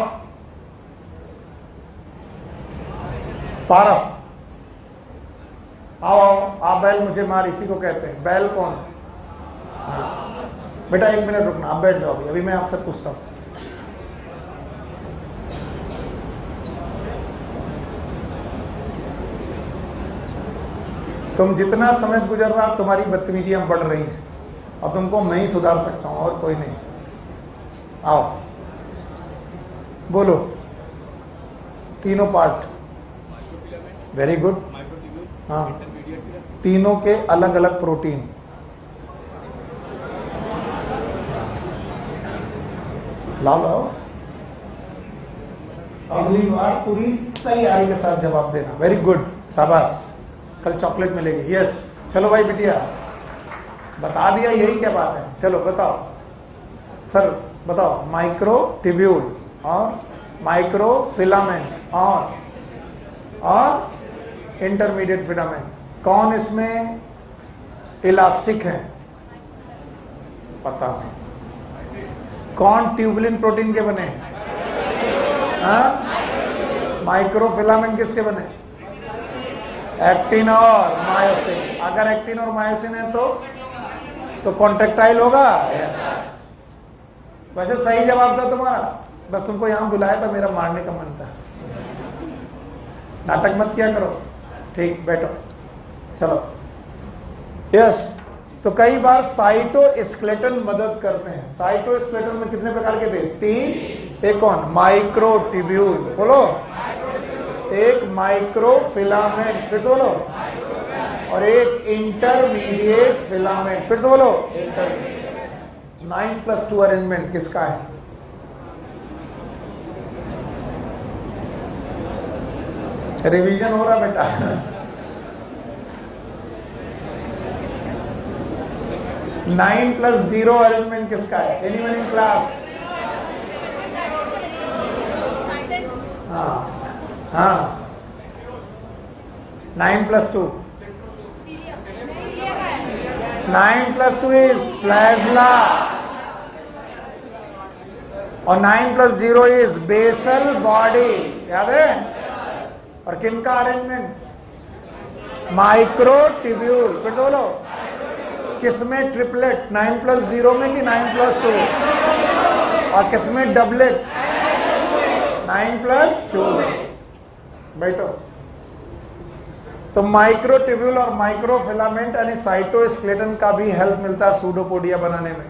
पारप, आओ आओ, आप बैल मुझे मार, इसी को कहते हैं। बैल कौन? बेटा एक मिनट रुकना, आप बैठ जाओ, अभी मैं आपसे पूछता हूं। तुम जितना समय गुजर रहा तुम्हारी बदतमीजियां बढ़ रही हैं और तुमको मैं ही सुधार सकता हूं और कोई नहीं। आओ बोलो, तीनों पार्ट, वेरी गुड। हाँ, तीनों के अलग अलग प्रोटीन। लाओ लाओ, अगली बार पूरी तैयारी के साथ जवाब देना। वेरी गुड, शाबाश, कल चॉकलेट मिलेगी। यस, चलो भाई बिटिया, बता दिया, यही क्या बात है। चलो बताओ सर, बताओ। माइक्रो ट्यूब्यूल और माइक्रो फिलामेंट और इंटरमीडिएट फिलामेंट, कौन इसमें इलास्टिक है? पता नहीं। कौन ट्यूबुलिन प्रोटीन के बने? माइक्रो फिलामेंट किसके बने? एक्टिन और मायोसिन। अगर एक्टिन और मायोसिन है तो कॉन्ट्रेक्टाइल होगा। यस, वैसे सही जवाब था तुम्हारा, बस तुमको यहां बुलाया था, मेरा मारने का मन था। नाटक मत किया करो। ठीक, बैठो, चलो। यस, तो कई बार साइटोस्केलेटन मदद करते हैं। साइटोस्केलेटन में कितने प्रकार के थे? 3। एक कौन? माइक्रोट्यूब्यूल, बोलो। एक माइक्रोफिलामेंट, फिर से बोलो। और एक इंटरमीडिएट फिलामेंट, फिर से बोलो। 9+2 अरेंजमेंट किसका है? रिवीजन हो रहा बेटा। 9+0 अरेंजमेंट किसका है? Anyone in class? हाँ, 9+2। 9+2 इज फ्लैजला और 9+0 इज बेसल बॉडी, याद है? और किनका अरेंजमेंट? माइक्रोट्यूब्यूल, फिर से बोलो। किसमें ट्रिपलेट? 9+0 में कि 9+2? और किसमें डबलेट? 9+2। बैठो। तो माइक्रोट्यूब्यूल और माइक्रोफिलामेंट यानी साइटोस्केलेटन का भी हेल्प मिलता है सूडोपोडिया बनाने में।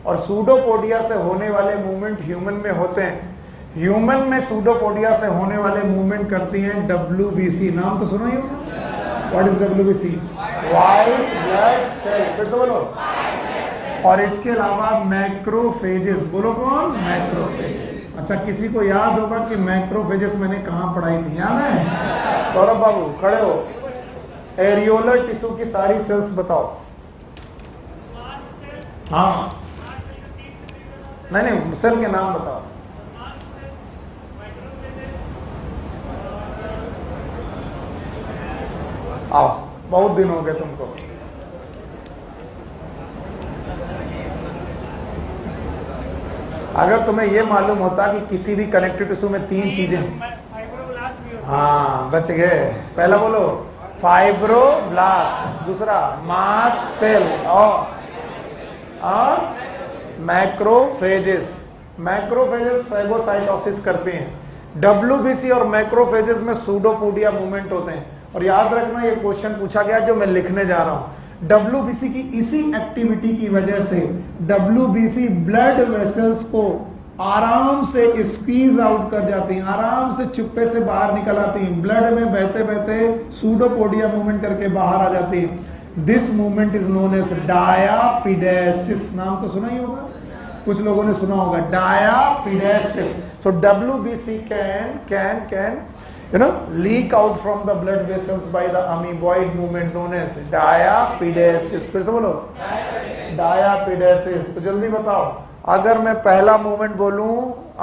और सूडोपोडिया से होने वाले मूवमेंट ह्यूमन में होते हैं। ह्यूमन में सूडोपोडिया से होने वाले मूवमेंट करती हैं WBC। नाम तो सुनो ही होगा। What is WBC? White blood cell, फिर से बोलो। और इसके अलावा मैक्रोफेजेस, बोलो कौन? मैक्रोफेजेस। अच्छा, किसी को याद होगा कि मैक्रोफेजेस मैंने कहां पढ़ाई थी? याद है? सौरभ बाबू खड़े हो। एरियोलर टिश्यू की सारी सेल्स बताओ। हाँ, नहीं, सेल के नाम बताओ। आओ, बहुत दिन हो गए तुमको। अगर तुम्हें यह मालूम होता कि किसी भी कनेक्टिव टिश्यू में 3 चीजें, हाँ बच गए। पहला बोलो फाइब्रोब्लास्ट, दूसरा मास सेल और मैक्रोफेजेस। मैक्रोफेजेस फेगोसाइटोसिस करते हैं। WBC और मैक्रोफेजेस में सूडोपोडिया मूवमेंट होते हैं। और याद रखना, ये क्वेश्चन पूछा गया जो मैं लिखने जा रहा हूं। WBC की इसी एक्टिविटी की वजह से WBC ब्लड वेसल्स को आराम से स्क्वीज आउट कर जाती हैं, आराम से चुप्पे से बाहर निकल आती हैं, ब्लड में बहते बहते सूडोपोडिया मूवमेंट करके बाहर आ जाती हैं। This movement is known as diapedesis. नाम तो सुना ही होगा, कुछ लोगों ने सुना होगा, डायापिडेसिस। सो WBC can leak out from the blood vessels by the amoeboid movement known as diapidesis। फिर से बोलो, डायापिडेसिस। तो जल्दी बताओ, अगर मैं पहला मूवमेंट बोलूं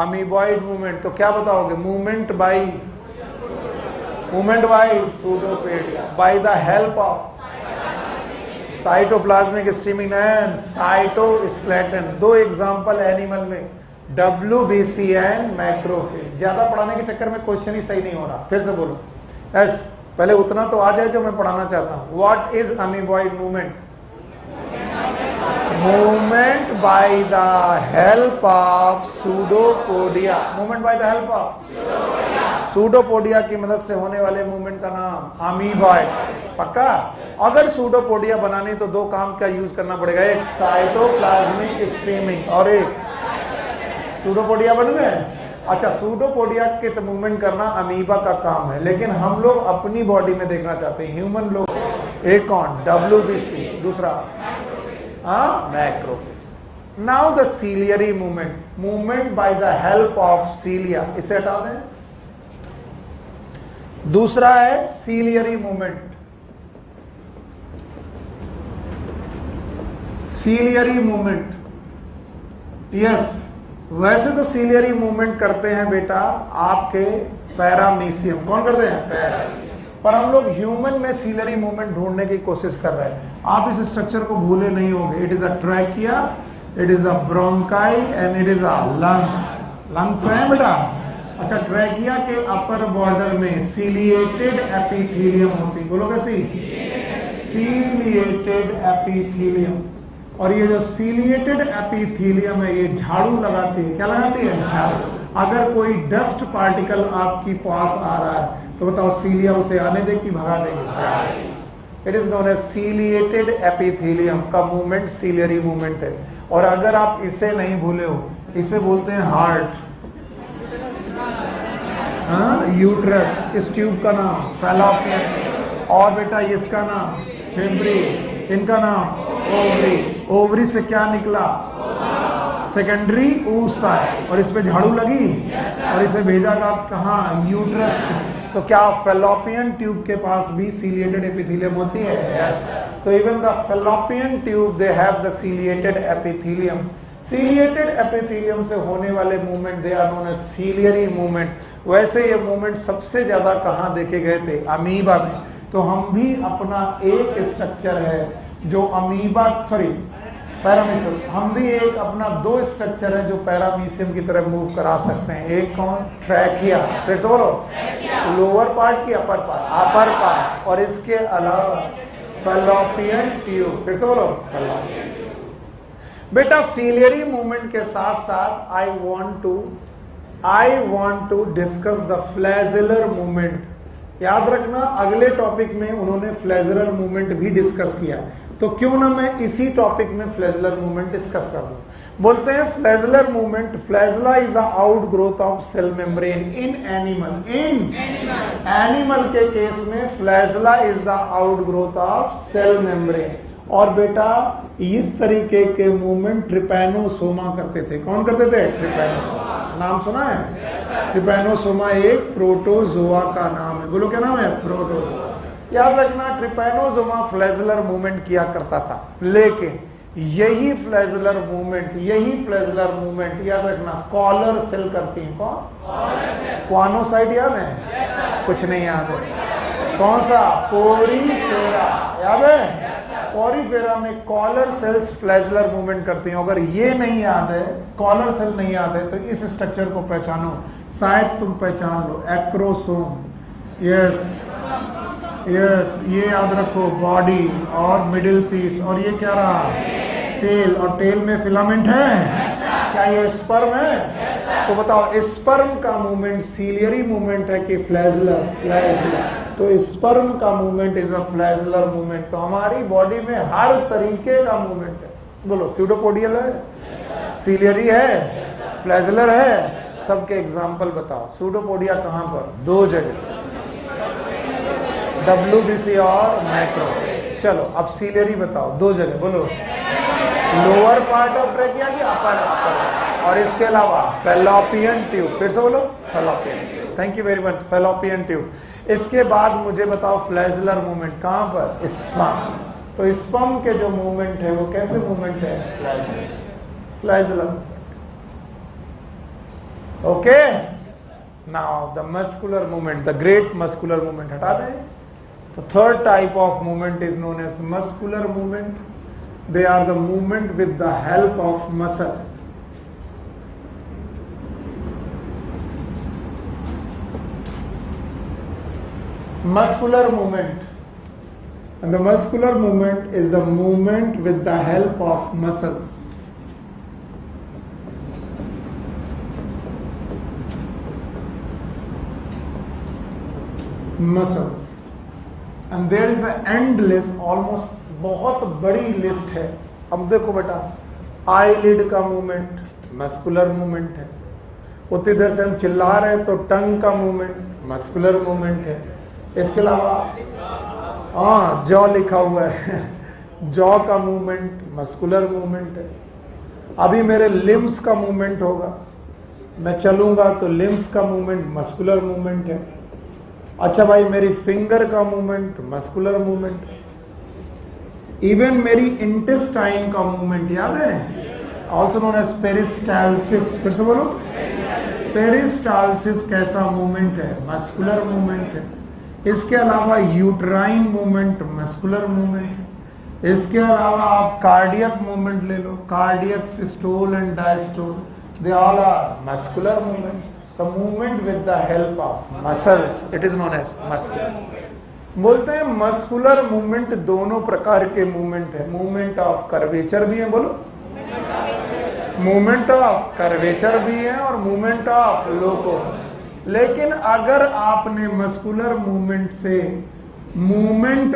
अमीबॉइड मूवमेंट, तो क्या बताओगे? Movement by pseudopodia by the help of cytoplasmic streaming and cytoskeleton. 2 example animal में, WBC एंड मैक्रोफेज। ज्यादा पढ़ाने के चक्कर में क्वेश्चन ही सही नहीं हो रहा। फिर से बोलो, यस, पहले उतना तो आ जाए जो मैं पढ़ाना चाहता हूं। What is amoeboid movement? Movement by the help of pseudopodia. Movement by the help of pseudopodia की मदद से होने वाले मूवमेंट का नाम अमीबॉइड। पक्का? अगर सूडोपोडिया बनानी तो दो काम का यूज करना पड़ेगा, एक साइटोप्लाज्मिक स्ट्रीमिंग और एक सूडोपोडिया बन गए। अच्छा, सूडोपोडिया के तो मूवमेंट करना अमीबा का काम है, लेकिन हम लोग अपनी बॉडी में देखना चाहते हैं, ह्यूमन लोग। एक कौन? WBC, दूसरा macrophage. Now the ciliary movement, movement by the help of सीलिया, इसे हटा दें। दूसरा है ciliary movement. Ciliary movement, yes, वैसे तो सीलियरी मूवमेंट करते हैं बेटा आपके पैरामीशियम। कौन करते हैं? पैरा। पर हम लोग ह्यूमन में सीलियरी मूवमेंट ढूंढने की कोशिश कर रहे हैं। आप इस स्ट्रक्चर को भूले नहीं होंगे। It is a trachea, it is a bronchi and it is a lungs. Lungs है बेटा। अच्छा, ट्रैकिया के अपर बॉर्डर में सीलिएटेड एपिथेलियम होती, बोलो कैसी? Ciliated epithelium. और ये जो सीलिएटेड एपिथेलियम है ये झाड़ू लगाती है। क्या लगाती है? झाड़ू। अगर कोई डस्ट पार्टिकल आपकी पास आ रहा है तो बताओ सीलिया उसे आने दे कि भगा देगी? It is known as ciliated epithelium का मूवमेंट सीलियरी मूवमेंट है। और अगर आप इसे नहीं भूले हो, इसे बोलते हैं हार्ट, यूट्रस, इस ट्यूब का नाम फैलोपियन, और बेटा इसका नाम फेब्री, इनका नाम ओवरी। ओवरी से क्या निकला? सेकेंडरी oocyte, और इस पे झाड़ू लगी और इसे भेजा कहाँ? यूट्रस। तो क्या फैलोपियन ट्यूब के पास भी सीलिएटेड एपिथेलियम होती है? यस। तो even the fallopian tube they have the ciliated epithelium. Ciliated epithelium से होने वाले movement they are known as ciliary movement. वैसे ये मूवमेंट सबसे ज्यादा कहाँ देखे गए थे? अमीबा में। तो हम भी अपना एक स्ट्रक्चर है जो अमीबा, सॉरी पैरामीशियम, हम भी एक अपना दो स्ट्रक्चर है जो पैरामीशियम की तरह मूव करा सकते हैं। एक कौन? ट्रैकिया, फिर से बोलो, लोअर पार्ट की अपर पार्ट? Upper part. और इसके अलावा फैलोपियन ट्यूब, फिर से बोलो फैलोपियन। बेटा सीलियरी मूवमेंट के साथ साथ I want to discuss the flagellar movement. याद रखना अगले टॉपिक में उन्होंने फ्लैजेलर मूवमेंट भी डिस्कस किया, तो क्यों ना मैं इसी टॉपिक में फ्लैजेलर मूवमेंट डिस्कस कर दूं। बोलते हैं flagellar movement, flagella is a outgrowth of cell membrane in animal. Animal के केस में flagella is the outgrowth of cell membrane. और बेटा इस तरीके के मूवमेंट ट्रिपैनोसोमा करते थे। कौन करते थे? ट्रिपैनोसोमा। नाम सुना है? ट्रिपैनोसोमा एक प्रोटोजोआ का नाम है। बोलो क्या नाम है? प्रोटोजोआ। याद रखना ट्रिपैनोसोमा फ्लैजेलर मूवमेंट किया करता था, लेकिन यही फ्लैजेलर मूवमेंट याद रखना कॉलर सेल करती है। कौन? क्वानोसाइट याद है? कुछ नहीं याद है? कौन सा? पोरीफेरा याद है? पोरीफेरा में कॉलर सेल्स फ्लैजेलर मूवमेंट करती हैं। अगर ये नहीं याद है, कॉलर सेल नहीं याद है, तो इस स्ट्रक्चर को पहचानो, शायद तुम पहचान लो, एक्रोसोम। यस, ये याद रखो, बॉडी और मिडिल पीस। और ये क्या रहा? टेल, और टेल में फिलामेंट है। क्या ये स्पर्म है? तो बताओ स्पर्म का मूवमेंट सीलियरी मूवमेंट है कि फ्लैजेलर? तो स्पर्म का मूवमेंट इज अ फ्लैजेलर मूवमेंट। तो हमारी बॉडी में हर तरीके का मूवमेंट है। बोलो स्यूडोपोडियल है, सीलियरी है, फ्लैजेलर है, सबके एग्जाम्पल बताओ। स्यूडोपोडिया कहाँ पर? दो जगह, WBC और मैक्रो। चलो अब सीलियरी बताओ, दो जगह बोलो, लोअर पार्ट ऑफ ट्रैकिया की अपर, और इसके अलावा फैलोपियन ट्यूब। फिर से बोलो fallopian tube. Thank you very much, fallopian tube. इसके बाद मुझे बताओ फ्लैजेलर मूवमेंट कहां पर? स्पर्म। तो स्पर्म के जो मूवमेंट है वो कैसे मूवमेंट है? Flagellar. Okay, now the muscular movement, the great muscular movement हटा दें। तो third type of movement is known as muscular movement. They are the movement with the help of muscle. muscular movement. And the muscular movement is the movement with the help of muscles. Muscles. And there is an endless, almost बहुत बड़ी list है. अब देखो बेटा, eyelid का movement muscular movement है. उतनी देर से हम चिल्ला रहे तो टंग का मूवमेंट मस्कुलर मूवमेंट है. इसके अलावा हाँ जॉ लिखा हुआ है जॉ का मूवमेंट मस्कुलर मूवमेंट है. अभी मेरे लिम्स का मूवमेंट होगा, मैं चलूंगा तो लिम्स का मूवमेंट मस्कुलर मूवमेंट है. अच्छा भाई, मेरी फिंगर का मूवमेंट मस्कुलर मूवमेंट है. इवन मेरी इंटेस्टाइन का मूवमेंट याद है, ऑल्सो नोन एज पेरिस्टाल्सिस. फिर से बोलो, पेरिस्टाल्सिस कैसा मूवमेंट है? मस्कुलर मूवमेंट है. इसके अलावा यूट्राइन मूवमेंट मस्कुलर मूवमेंट है. इसके अलावा आप कार्डियक मूवमेंट ले लो, cardiac systole and diastole, they all are muscular movement. So movement with the help of muscles, it is known as muscular. बोलते हैं मस्कुलर मूवमेंट दोनों प्रकार के मूवमेंट है. मूवमेंट ऑफ कर्वेचर भी है, बोलो मूवमेंट ऑफ कर्वेचर भी है और मूवमेंट ऑफ लोको. लेकिन अगर आपने मस्कुलर मूवमेंट से मूवमेंट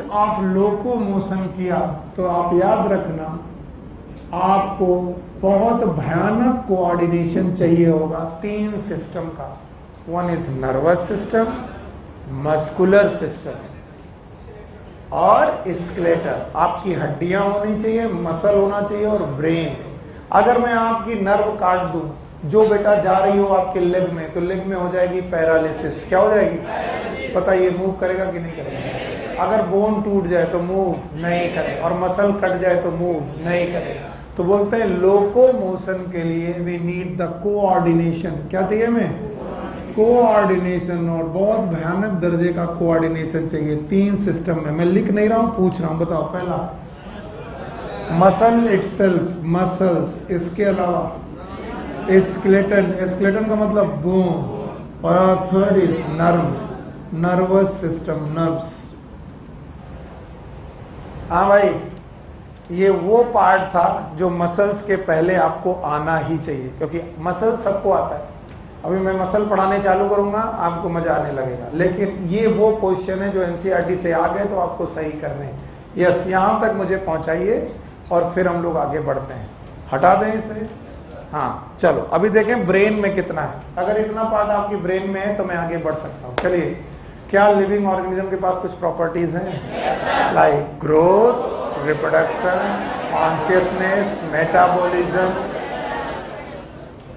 ऑफ लोकोमोशन किया तो आप याद रखना आपको बहुत भयानक कोऑर्डिनेशन चाहिए होगा 3 सिस्टम का. One is nervous system, muscular system और स्केलेटल. आपकी हड्डियां होनी चाहिए, मसल होना चाहिए और ब्रेन. अगर मैं आपकी नर्व काट दूं, जो बेटा जा रही हो आपके लेग में, तो लेग में हो जाएगी पैरालिसिस. क्या हो जाएगी? पता ये मूव करेगा कि नहीं करेगा? अगर बोन टूट जाए तो मूव नहीं करेगा और मसल कट जाए तो मूव नहीं करेगा. तो बोलते हैं लोकोमोशन के लिए वी नीड द कोऑर्डिनेशन. क्या चाहिए हमें? कोऑर्डिनेशन. और बहुत भयानक दर्जे का कोऑर्डिनेशन चाहिए 3 सिस्टम में. मैं लिख नहीं रहा हूं, पूछ रहा हूं. बताओ. पहला मसल इटसेल्फ, मसल्स. इसके अलावा स्केलेटन, स्केलेटन का मतलब बोन. और third is nerve, nervous system, nerves. हाँ भाई, ये वो पार्ट था जो मसल्स के पहले आपको आना ही चाहिए, क्योंकि मसल सबको आता है. अभी मैं मसल पढ़ाने चालू करूंगा, आपको मजा आने लगेगा. लेकिन ये वो क्वेश्चन है जो एनसीईआरटी से आ गए तो आपको सही करने हैं. यस, यहाँ तक मुझे पहुंचाइए और फिर हम लोग आगे बढ़ते हैं. हटा दें इसे. हाँ चलो, अभी देखें ब्रेन में कितना है. अगर इतना पार्ट आपकी ब्रेन में है तो मैं आगे बढ़ सकता हूँ. चलिए, क्या लिविंग ऑर्गेनिज्म के पास कुछ प्रॉपर्टीज हैं? Like growth, reproduction, consciousness, metabolism.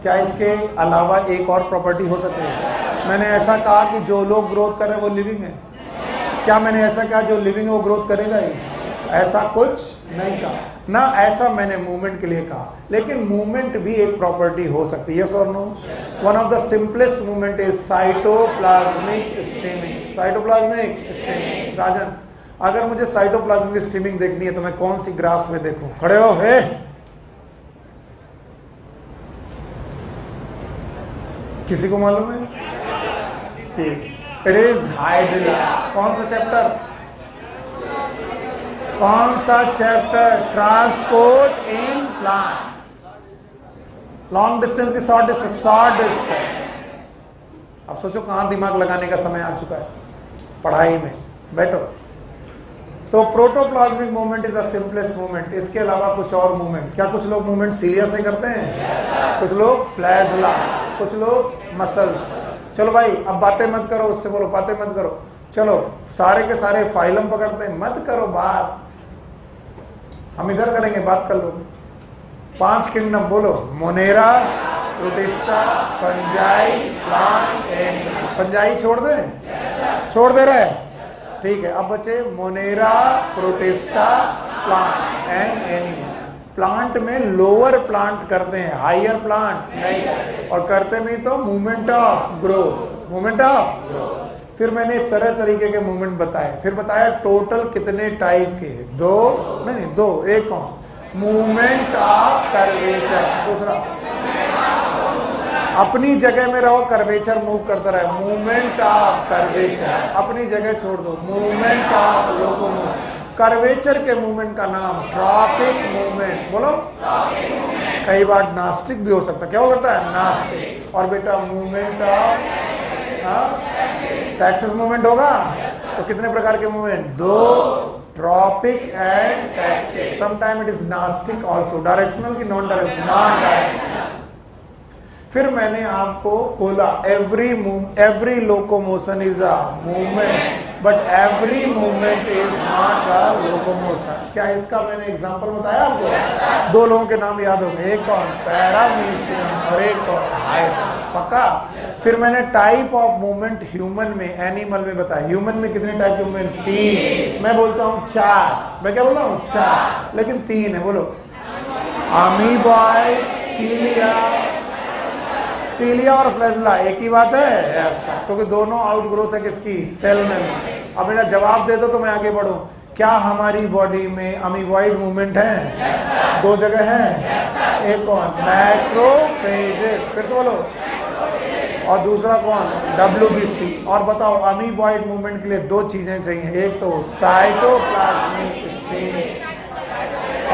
क्या इसके अलावा एक और प्रॉपर्टी हो सकती है? मैंने ऐसा कहा कि जो लोग ग्रोथ कर रहे हैं वो लिविंग है. क्या मैंने ऐसा कहा जो लिविंग है वो ग्रोथ करेगा ही? ऐसा कुछ नहीं कहा ना. ऐसा मैंने मूवमेंट के लिए कहा. लेकिन मूवमेंट भी एक प्रॉपर्टी हो सकती है. यस और no? One of the simplest movement is cytoplasmic streaming. Cytoplasmic streaming. Rajan, अगर मुझे साइटोप्लाज्मिक स्ट्रीमिंग देखनी है तो मैं कौन सी ग्रास में देखूं? खड़े हो. है किसी को मालूम है? See it is hydrilla. कौन सा चैप्टर? कौन सा chapter? Transport in plant. Long distance की शॉर्ट डिस्टेंस. Short distance. अब सोचो कहां दिमाग लगाने का समय आ चुका है पढ़ाई में. बैठो. तो protoplasmic movement is the simplest movement. इसके अलावा कुछ और मूवमेंट? क्या कुछ लोग मूवमेंट सीलिया से करते हैं? कुछ लोग फ्लैजला, कुछ लोग मसल्स. चलो भाई, अब बातें मत करो, उससे बोलो बातें मत करो. चलो, सारे के सारे फाइलम पकड़ते हैं. मत करो बात, हम इधर करेंगे, बात कर लो. 5 किंगडम बोलो. Monera, protista, fungi, plant, animal. Fungi छोड़ दें? छोड़ दे रहे? ठीक है. अब बचे Monera, protista, plant and animal. Plant में लोअर प्लांट करते हैं, हायर प्लांट नहीं. और करते भी तो movement of growth, movement of growth. फिर मैंने तरह तरीके के मूवमेंट बताए. फिर बताया टोटल कितने टाइप के? 2 नहीं, 2. एक कौन? Movement of curvature. दूसरा अपनी जगह में रहो, कर्वेचर मूव करता रहे, मूवमेंट ऑफ कर्वेचर, अपनी जगह छोड़ दो, मूवमेंट ऑफ लोकोमोशन। कर्वेचर के मूवमेंट का नाम ट्रॉपिक मूवमेंट, बोलो। कई बार नास्टिक भी हो सकता है, क्या हो सकता है? नास्टिक। और बेटा मूवमेंट ऑफ टैक्सिस मूवमेंट होगा, तो कितने प्रकार के मूवमेंट? दो, tropic and taxis. Sometime it is nastic also, directional की नॉन डायरेक्शनल? Non directional. फिर मैंने आपको बोला every locomotion is a movement, but every movement is not a locomotion. क्या इसका मैंने एग्जांपल बताया आपको? दो लोगों के नाम याद होंगे, एक कौन? पैरामीशियन और एक कौन? हाइड्रोजन। पक्का? फिर मैंने टाइप ऑफ मूवमेंट ह्यूमन में, एनिमल में बताया। ह्यूमन में कितने टाइप के मूवमेंट? 3। मैं बोलता हूँ 4। मैं क्या बोलता हूँ? 4, लेकिन 3 है, बोलो। अमीबॉइड, सीलिया और फ्लैजेला एक ही बात है? ऐसा, क्योंकि दोनों आउटग्रोथ है किसकी? सेल में। अब मेरा जवाब दे दो तो मैं आगे बढ़ूं। क्या हमारी बॉडी में अमीबॉइड मूवमेंट है? 2 जगह है। एक कौन? मैक्रोफेजेस, फिर से बोलो। और दूसरा कौन? WBC। और बताओ अमीबॉइड मूवमेंट के लिए 2 चीजें चाहिए, एक तो साइटोप्लाज्मिक स्ट्रीमिंग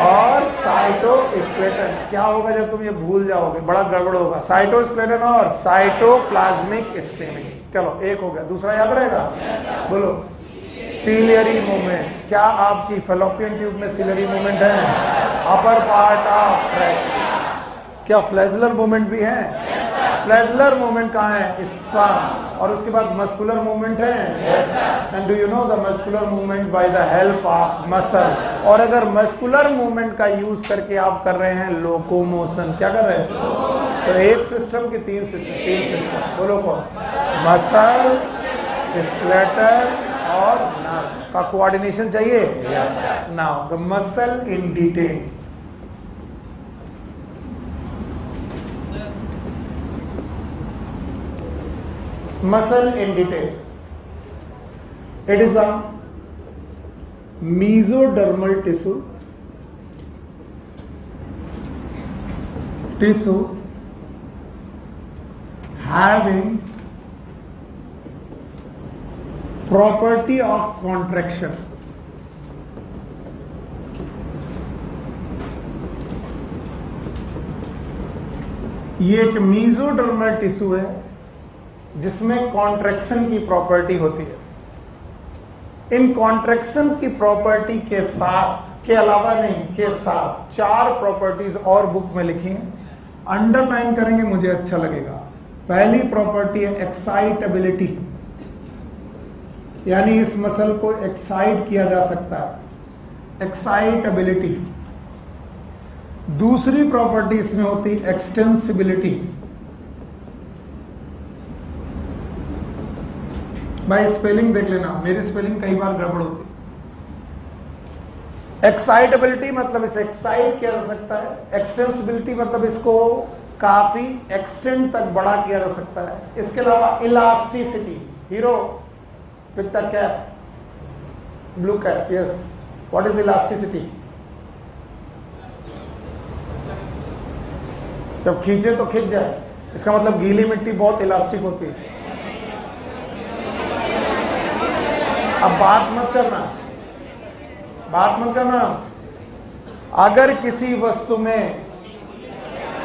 और साइटोस्केलेटन। क्या होगा जब तुम ये भूल जाओगे? बड़ा गड़बड़ होगा। साइटोस्केलेटन और साइटोप्लाज्मिक स्ट्रीमिंग। चलो, एक हो गया, दूसरा याद रहेगा? बोलो। Ciliary movement. क्या आपकी फैलोपियन ट्यूब में सीलियरी मूवमेंट है? Upper part of track. क्या फ्लैजेलर मूवमेंट भी है? फ्लैजेलर मूवमेंट कहाँ है? स्पर्म। और उसके बाद मस्कुलर मूवमेंट है। And do you know the muscular movement by the help of muscle. और अगर मस्कुलर मूवमेंट का यूज करके आप कर रहे हैं लोकोमोशन, क्या कर रहे हैं? तो एक सिस्टम के 3 सिस्टम, बोलो कौन? मसल, स्केलेटल और नर्व का कोऑर्डिनेशन चाहिए। Yes. Now the muscle in detail. Muscle in detail. It is a mesodermal tissue having property of contraction. ये एक mesodermal टिश्यू है जिसमें कॉन्ट्रैक्शन की प्रॉपर्टी होती है। इन कॉन्ट्रैक्शन की प्रॉपर्टी के साथ, के अलावा नहीं, के साथ 4 प्रॉपर्टीज और बुक में लिखी हैं, अंडरलाइन करेंगे, मुझे अच्छा लगेगा। पहली प्रॉपर्टी है एक्साइटेबिलिटी, यानी इस मसल को एक्साइट किया जा सकता है, एक्साइटेबिलिटी। दूसरी प्रॉपर्टी इसमें होती है एक्सटेंसिबिलिटी। भाई स्पेलिंग देख लेना, मेरी स्पेलिंग कई बार गड़बड़ होती है। एक्साइटेबिलिटी मतलब इसे एक्साइट किया जा सकता है, एक्सटेंसिबिलिटी मतलब इसको काफी एक्सटेंड तक बड़ा किया जा सकता है। इसके अलावा elasticity, hero with the cap, blue cap, yes, what is elasticity? जब खींचे तो खींच जाए, इसका मतलब गीली मिट्टी बहुत इलास्टिक होती है। अब बात मत करना। अगर किसी वस्तु में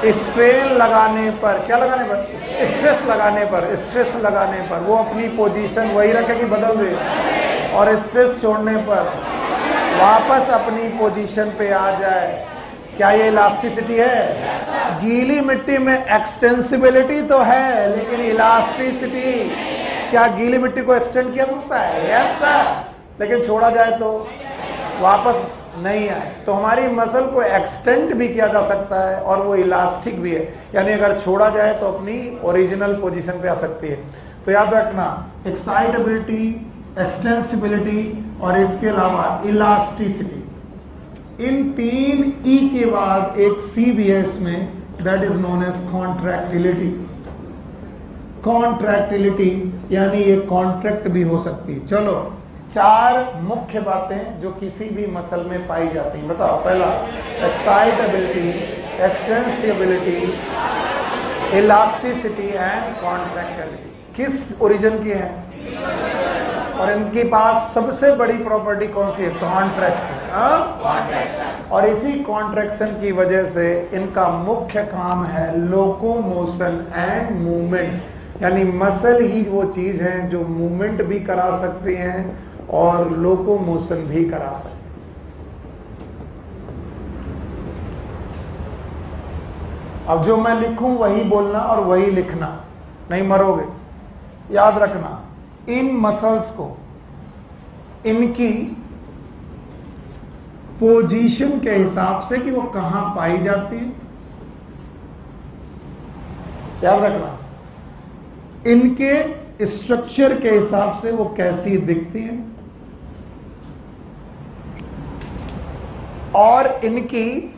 स्ट्रेन लगाने पर, क्या लगाने पर? स्ट्रेस लगाने पर वो अपनी पोजीशन वही रखेगी, बदल दे, और स्ट्रेस छोड़ने पर वापस अपनी पोजीशन पे आ जाए, क्या ये इलास्टिसिटी है? गीली मिट्टी में एक्सटेंसिबिलिटी तो है, लेकिन इलास्टिसिटी, क्या गीली मिट्टी को एक्सटेंड किया जा सकता है? यस सर, लेकिन छोड़ा जाए तो वापस नहीं आए। तो हमारी मसल को एक्सटेंड भी किया जा सकता है और वो इलास्टिक भी है, यानी अगर छोड़ा जाए तो अपनी ओरिजिनल पोजीशन पे आ सकती है। तो याद रखना, एक्साइटेबिलिटी, एक्सटेंसिबिलिटी और इसके अलावा इलास्टिसिटी, इन 3 ई के बाद एक सी भी है इसमें, that is known as contractility. Contractility यानी ये कॉन्ट्रैक्ट भी हो सकती है। चलो, 4 मुख्य बातें जो किसी भी मसल में पाई जाती हैं, बताओ। पहला excitability, extensibility, elasticity and contractility. किस ओरिजिन की है? और इनके पास सबसे बड़ी प्रॉपर्टी कौन सी है? कॉन्ट्रैक्शन। और इसी कॉन्ट्रैक्शन की वजह से इनका मुख्य काम है लोकोमोशन एंड मूवमेंट, यानी मसल ही वो चीज है जो मूवमेंट भी करा सकती हैं और लोकोमोशन भी करा सकती हैं। अब जो मैं लिखूं वही बोलना और वही लिखना, नहीं मरोगे। याद रखना, इन मसल्स को इनकी पोजीशन के हिसाब से कि वो कहां पाई जाती है, याद रखना, इनके स्ट्रक्चर के हिसाब से वो कैसी दिखती हैं, और इनकी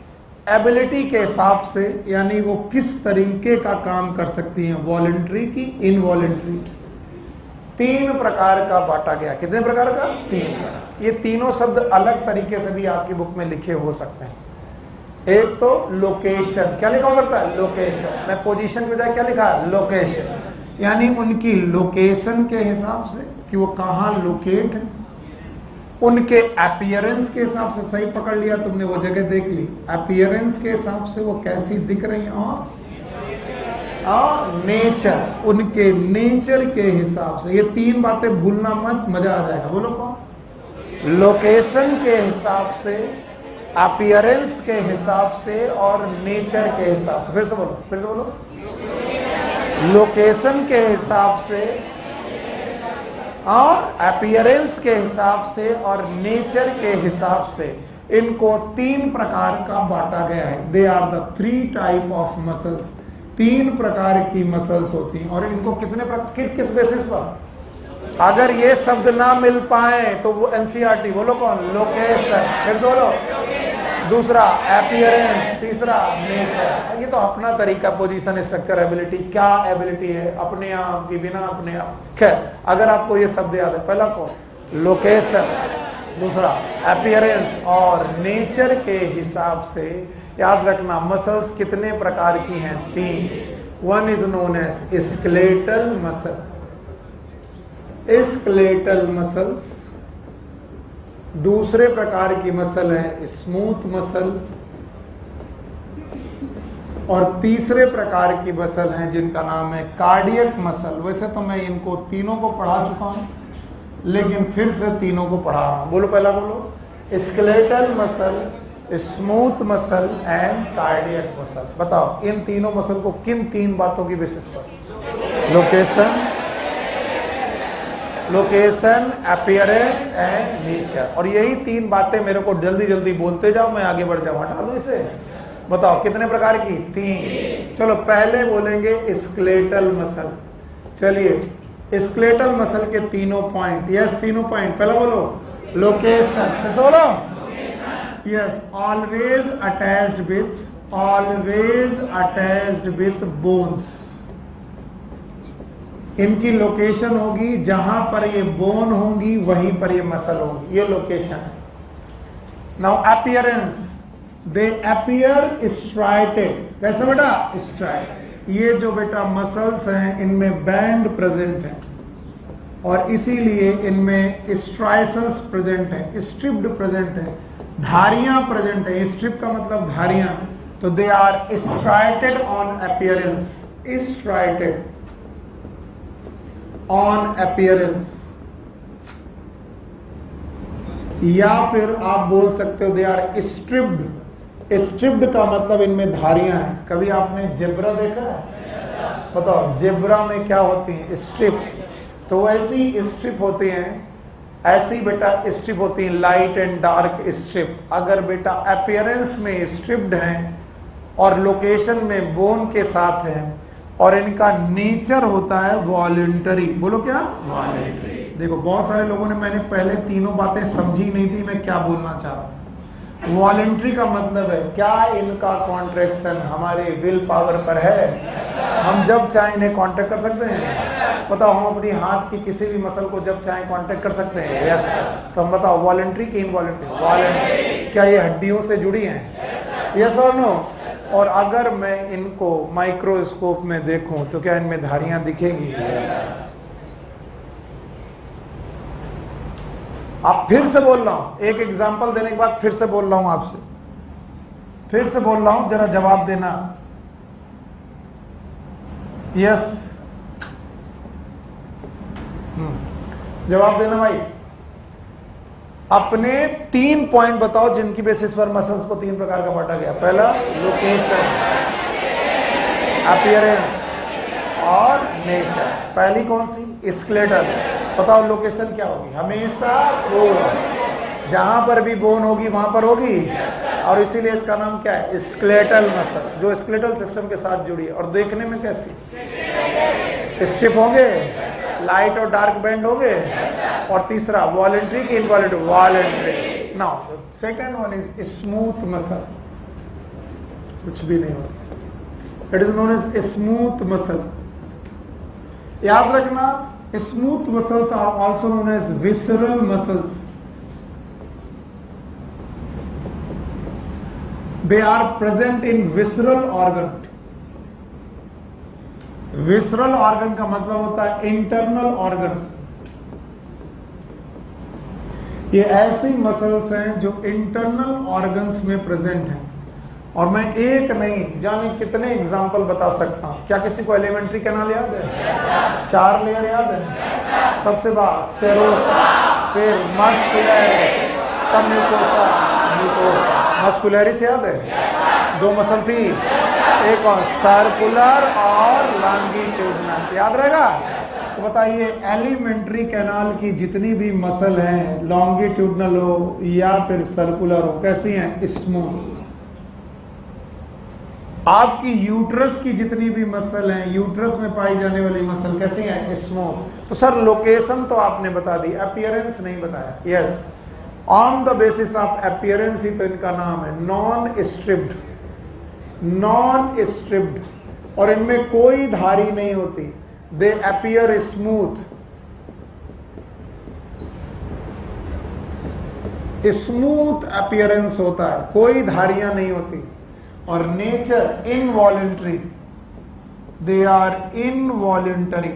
एबिलिटी के हिसाब से, यानी वो किस तरीके का काम कर सकती हैं, वॉलंटरी की इनवॉलंटरी। 3 प्रकार का बांटा गया। कितने प्रकार का? 3 प्रकार। ये तीनों शब्द अलग तरीके से भी आपकी बुक में लिखे हो सकते हैं। एक तो लोकेशन, क्या लिखा हो सकता है? लोकेशन। मैं पोजीशन के बजाय क्या लिखा है? लोकेशन, यानी उनकी लोकेशन के हिसाब से कि वो कहाँ लोकेट है, उनके अपीयरेंस के हिसाब से, सही पकड़ लिया तुमने, वो जगह देख ली, अपीयरेंस के हिसाब से वो कैसी दिख रही है, और नेचर, उनके नेचर के हिसाब से। ये 3 बातें भूलना मत, मजा आ जाएगा। बोलो कौन? लोकेशन के हिसाब से, अपीयरेंस के हिसाब से और नेचर के हिसाब से। फिर से बोलो, फिर से बोलो। लोकेशन के हिसाब से और अपीयरेंस के हिसाब से और नेचर के हिसाब से इनको 3 प्रकार का बांटा गया है। They are the 3 type of muscles. 3 प्रकार की मसल्स होती हैं। और इनको किस बेसिस पर? अगर ये शब्द ना मिल पाए तो वो एनसीईआरटी। बोलो कौन? लोकेशन। फिर बोलो। दूसरा अपीयरेंस, तीसरा नेचर। ये तो अपना तरीका, पोजीशन, स्ट्रक्चर, एबिलिटी। क्या एबिलिटी है? अपने आप की, बिना अपने आप। खैर, अगर आपको ये शब्द याद है, पहला कौन? लोकेशन, दूसरा अपीयरेंस और नेचर के हिसाब से। याद रखना, मसल्स कितने प्रकार की हैं? 3। One is known as skeletal muscle, skeletal muscles. दूसरे प्रकार की मसल है स्मूथ मसल, और तीसरे प्रकार की मसल है जिनका नाम है कार्डियक मसल। वैसे तो मैं इनको तीनों को पढ़ा चुका हूं, लेकिन फिर से तीनों को पढ़ा रहा हूं। बोलो, पहला बोलो। Skeletal muscle, smooth muscle and cardiac muscle. बताओ, इन तीनों मसल को किन 3 बातों की बेसिस पर? Location, appearance and nature. और यही 3 बातें मेरे को जल्दी जल्दी बोलते जाओ, मैं आगे बढ़ जाऊं। हटा दो इसे। बताओ कितने प्रकार की? 3। चलो पहले बोलेंगे स्केलेटल मसल। चलिए, स्केलेटल मसल के 3 पॉइंट। Yes, 3 point. पहला बोलो लोकेशन। कैसे बोलो? Yes, always attached with bones. इनकी लोकेशन होगी, जहां पर ये बोन होंगी वहीं पर ये मसल होगी। ये लोकेशन है। नाउ अपीयरेंस, दे अपीयर स्ट्राइटेड। कैसे बेटा? स्ट्राइट। ये जो बेटा मसल्स हैं, इनमें बैंड प्रेजेंट है और इसीलिए इनमें स्ट्राइसस प्रेजेंट है, स्ट्रिप्ड प्रेजेंट है, धारियां प्रेजेंट है। स्ट्रिप का मतलब धारियां। तो they are striated on appearance, striated on appearance. या फिर आप बोल सकते हो दे आर स्ट्रिप्ड। स्ट्रिप्ड का मतलब इनमें धारियां हैं। कभी आपने जेब्रा देखा है? बताओ, जेब्रा में क्या होती है? स्ट्रिप। तो ऐसी स्ट्रिप होती हैं, ऐसी बेटा स्ट्रिप होती है, लाइट एंड डार्क स्ट्रिप। अगर बेटा अपीयरेंस में स्ट्रिप्ड हैं और लोकेशन में बोन के साथ हैं, और इनका नेचर होता है वॉलंटरी। बोलो क्या? वॉलंटरी। देखो, बहुत सारे लोगों ने, मैंने पहले 3 बातें समझी नहीं थी मैं क्या बोलना चाह रहा हूं। वॉलंटरी का मतलब है क्या इनका कॉन्ट्रैक्शन हमारे विल पावर पर है? हम जब चाहे इन्हें कॉन्ट्रैक्ट कर सकते हैं। बताओ, हम अपनी हाथ की किसी भी मसल को जब चाहे कॉन्ट्रैक्ट कर सकते हैं? यस। तो हम बताओ, वॉलंटरी की इनवॉलंटरी? वॉलंटरी। क्या ये हड्डियों से जुड़ी हैं? यस और नो? और अगर मैं इनको माइक्रोस्कोप में देखूं तो क्या इनमें धारियां दिखेंगी? आप फिर से बोल रहा हूं, एक एग्जांपल देने के बाद फिर से बोल रहा हूं आपसे, फिर से बोल रहा हूं, जरा जवाब देना। यस, जवाब देना भाई। अपने 3 पॉइंट बताओ जिनकी बेसिस पर मसल्स को 3 प्रकार का बांटा गया। पहला लोकेशन, अपीयरेंस और नेचर। पहली कौन सी? स्केलेटल। बताओ लोकेशन क्या होगी? हमेशा बोन, जहां पर भी बोन होगी वहां पर होगी, और इसीलिए इसका नाम क्या है? स्केलेटल मसल, जो स्केलेटल सिस्टम के साथ जुड़ी है। और देखने में कैसी? स्टिफ होंगे, लाइट और डार्क बैंड होंगे। और तीसरा वॉलंटरी की involuntary? Voluntary. Now second one is smooth muscle, कुछ भी नहीं होता, it is known as smooth muscle. याद रखना, smooth muscles are also known as visceral muscles. They are present in visceral organ. Visceral organ का मतलब होता है इंटरनल ऑर्गन। ये ऐसी मसल्स हैं जो इंटरनल ऑर्गन्स में प्रेजेंट हैं। और मैं एक नहीं जाने कितने एग्जाम्पल बता सकता हूं। क्या किसी को एलिमेंट्री कैनाल याद है? 4 लेयर याद है? सबसे बाद सेरोसा, फिर मस्कुलरिस, सब म्यूकोसा, म्यूकोसा। मस्कुलरिस याद है? 2 मसल थी, एक और सर्कुलर और लॉन्गिट्यूडनल। याद रहेगा? तो बताइए, एलिमेंट्री कैनाल की जितनी भी मसल हैं, लॉन्गिट्यूडनल हो या फिर सर्कुलर हो, कैसी हैं? स्मूथ। आपकी यूट्रस की जितनी भी मसल हैं, यूट्रस में पाई जाने वाली मसल कैसी हैं? स्मूथ। तो सर लोकेशन तो आपने बता दी, अपीयरेंस नहीं बताया। Yes, on the basis of appearance ही तो इनका नाम है नॉन स्ट्रिप्ड। नॉन स्ट्रिप्ड, और इनमें कोई धारी नहीं होती। They appear smooth. Smooth appearance होता है, कोई धारियां नहीं होती। और nature involuntary, they are involuntary.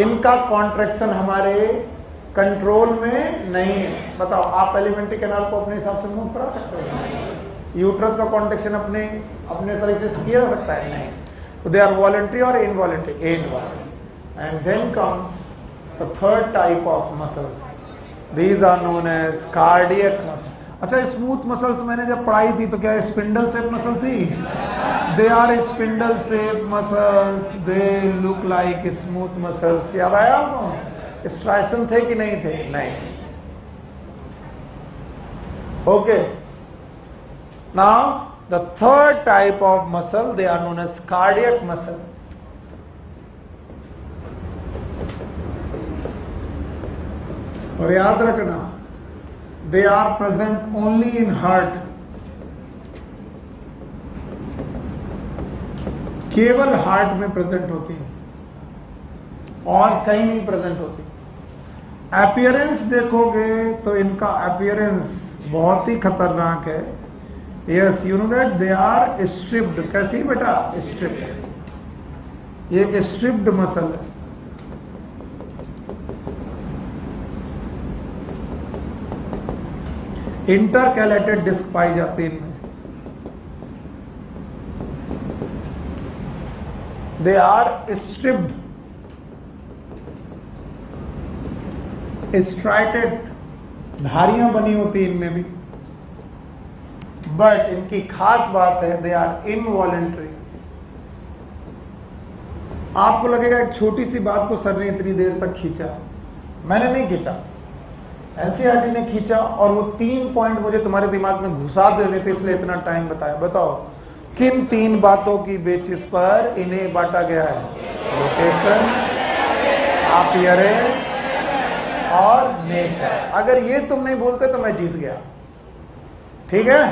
इनका कॉन्ट्रैक्शन हमारे कंट्रोल में नहीं है। बताओ, आप एलिमेंट्री कैनाल को अपने हिसाब से मूव करा सकते हो? यूट्रस का कॉन्ट्रैक्शन अपने तरीके से किया जा सकता है? नहीं। तो दे आर वॉलंटरी और involuntary? Involuntary. And then comes the third type of muscles, these are known as cardiac muscle. अच्छा, स्मूथ मसल्स मैंने जब पढ़ाई थी तो क्या स्पिंडल शेप मसल थी? They are spindle shape muscles, they look like smooth muscles. याद आया आपको? स्ट्राइसन थे कि नहीं थे? नहीं। Okay, now the third type of muscle, they are known as cardiac muscle. और याद रखना, they are present only in heart. केवल हार्ट में प्रेजेंट होती है और कहीं नहीं प्रेजेंट होती। अपीयरेंस देखोगे तो इनका अपीयरेंस बहुत ही खतरनाक है। Yes, you know that they are striped. कैसी बेटा? स्ट्रिप्ड। ये स्ट्रिप्ड मसल है। इंटरकैलेटेड डिस्क पाई जाती है इनमें। दे आर स्ट्रिप्ड, स्ट्राइटेड, धारियां बनी होती है इनमें भी। बट इनकी खास बात है, दे आर इनवॉलंटरी। आपको लगेगा एक छोटी सी बात को सर ने इतनी देर तक खींचा। मैंने नहीं खींचा, एनसीईआरटी ने खींचा, और वो 3 पॉइंट मुझे तुम्हारे दिमाग में घुसा देने थे, इसलिए इतना टाइम बताया। बताओ, किन 3 बातों की बेसिस पर इन्हें बांटा गया है? लोकेशन, अपीयरेंस और नेचर। अगर ये तुम नहीं बोलते तो मैं जीत गया। ठीक है?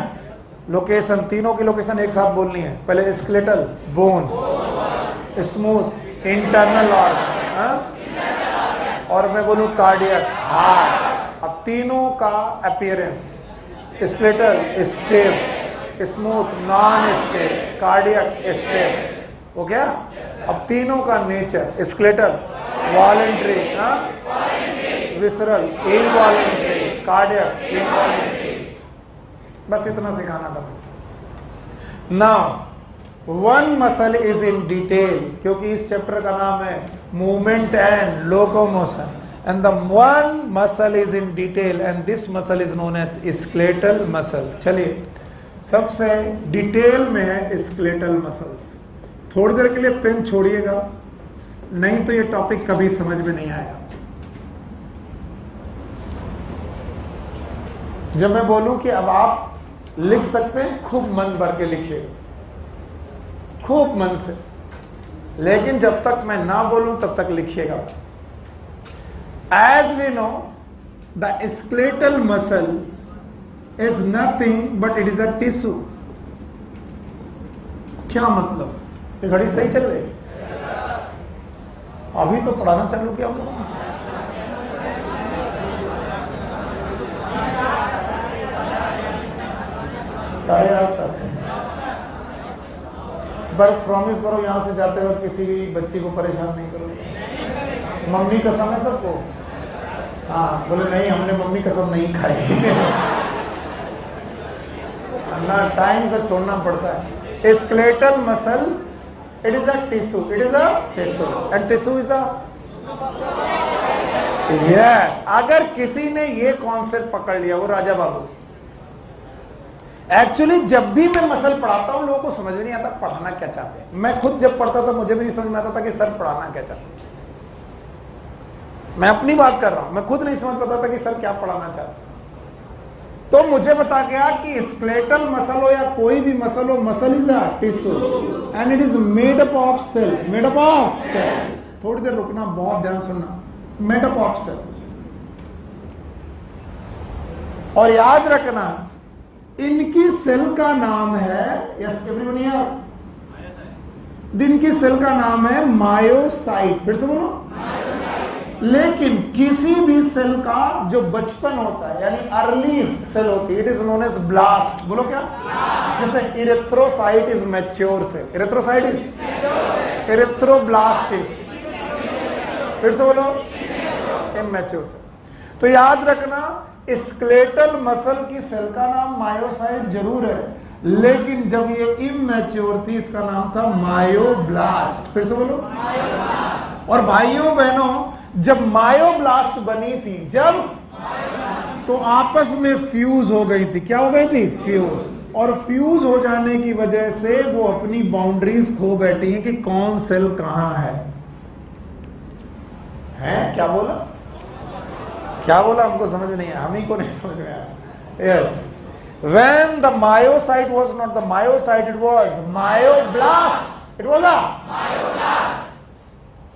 लोकेशन, तीनों की लोकेशन एक साथ बोलनी है। पहले skeletal, bone, smooth, internal organ, और मैं बोलूं कार्डियक, हार्ट। अब तीनों का appearance. Skeletal step, smooth non step, cardiac step. हो गया। अब तीनों का nature, skeletal voluntary, visceral involuntary, cardiac involuntary. बस इतना सिखाना था। Now one muscle is in detail, क्योंकि इस चैप्टर का नाम है movement and locomotion, and the one muscle is in detail and this muscle is known as skeletal muscle. चलिए, सबसे डिटेल में है स्केलेटल मसल्स। थोड़ी देर के लिए पेन छोड़िएगा, नहीं तो ये टॉपिक कभी समझ में नहीं आएगा। जब मैं बोलूं कि अब आप लिख सकते हैं, खूब मन भर के लिखिए, खूब मन से, लेकिन जब तक मैं ना बोलूं तब तक लिखिएगा। As we know the skeletal muscle is nothing but it is a tissue. क्या मतलब? ये घड़ी सही चल रही है? अभी तो पढ़ाना चालू किया हम लोगों ने। साढ़े 8 तक। पर प्रॉमिस करो यहां से जाते वक्त किसी भी बच्ची को परेशान नहीं करो। मम्मी कसम है सबको? हाँ, बोले नहीं हमने मम्मी कसम नहीं खाई। ना टाइम से छोड़ना पड़ता है। Skeletal muscle it is a tissue, it is a tissue and tissue is a yes. अगर किसी ने ये कॉन्सेप्ट पकड़ लिया, वो राजा बाबू। एक्चुअली जब भी मैं मसल पढ़ाता हूं लोगों को समझ में नहीं आता पढ़ाना क्या चाहते हैं। मैं खुद जब पढ़ता था मुझे भी नहीं समझ में आता था कि सर पढ़ाना क्या चाहते हैं। मैं अपनी बात कर रहा हूं, मैं खुद नहीं समझ पाता था कि सर क्या पढ़ाना चाहते हैं। तो मुझे बता गया कि स्केलेटल मसल हो या कोई भी मसल हो, muscle is a tissue and it is made up of cell. Made up of cell. थोड़ी देर रुकना, बहुत ध्यान सुनना। Made up of cell. और याद रखना इनकी सेल का नाम है, यस एवरीवन हियर, इनकी सेल का नाम है मायोसाइट। फिर से बोलो। लेकिन किसी भी सेल का जो बचपन होता है यानी अर्ली सेल होती है, it is known as blast. बोलो क्या? जैसे erythrocyte is mature cell, erythrocyte is, erythroblast is, फिर से बोलो, इमैच्योर सेल। तो याद रखना स्केलेटल मसल की सेल का नाम मायोसाइट जरूर है, लेकिन जब ये इमैच्योर थी इसका नाम था मायोब्लास्ट। फिर से बोलो। और भाइयों बहनों, जब मायोब्लास्ट बनी थी, जब, तो आपस में फ्यूज हो गई थी। क्या हो गई थी? फ्यूज। और फ्यूज हो जाने की वजह से वो अपनी बाउंड्रीज खो बैठी हैं कि कौन सेल कहां है। क्या बोला? क्या बोला? हमको समझ में नहीं आया, हम ही को नहीं समझ में आया। Yes, when the myocyte was not the myocyte, it was myoblast. It was a myoblast.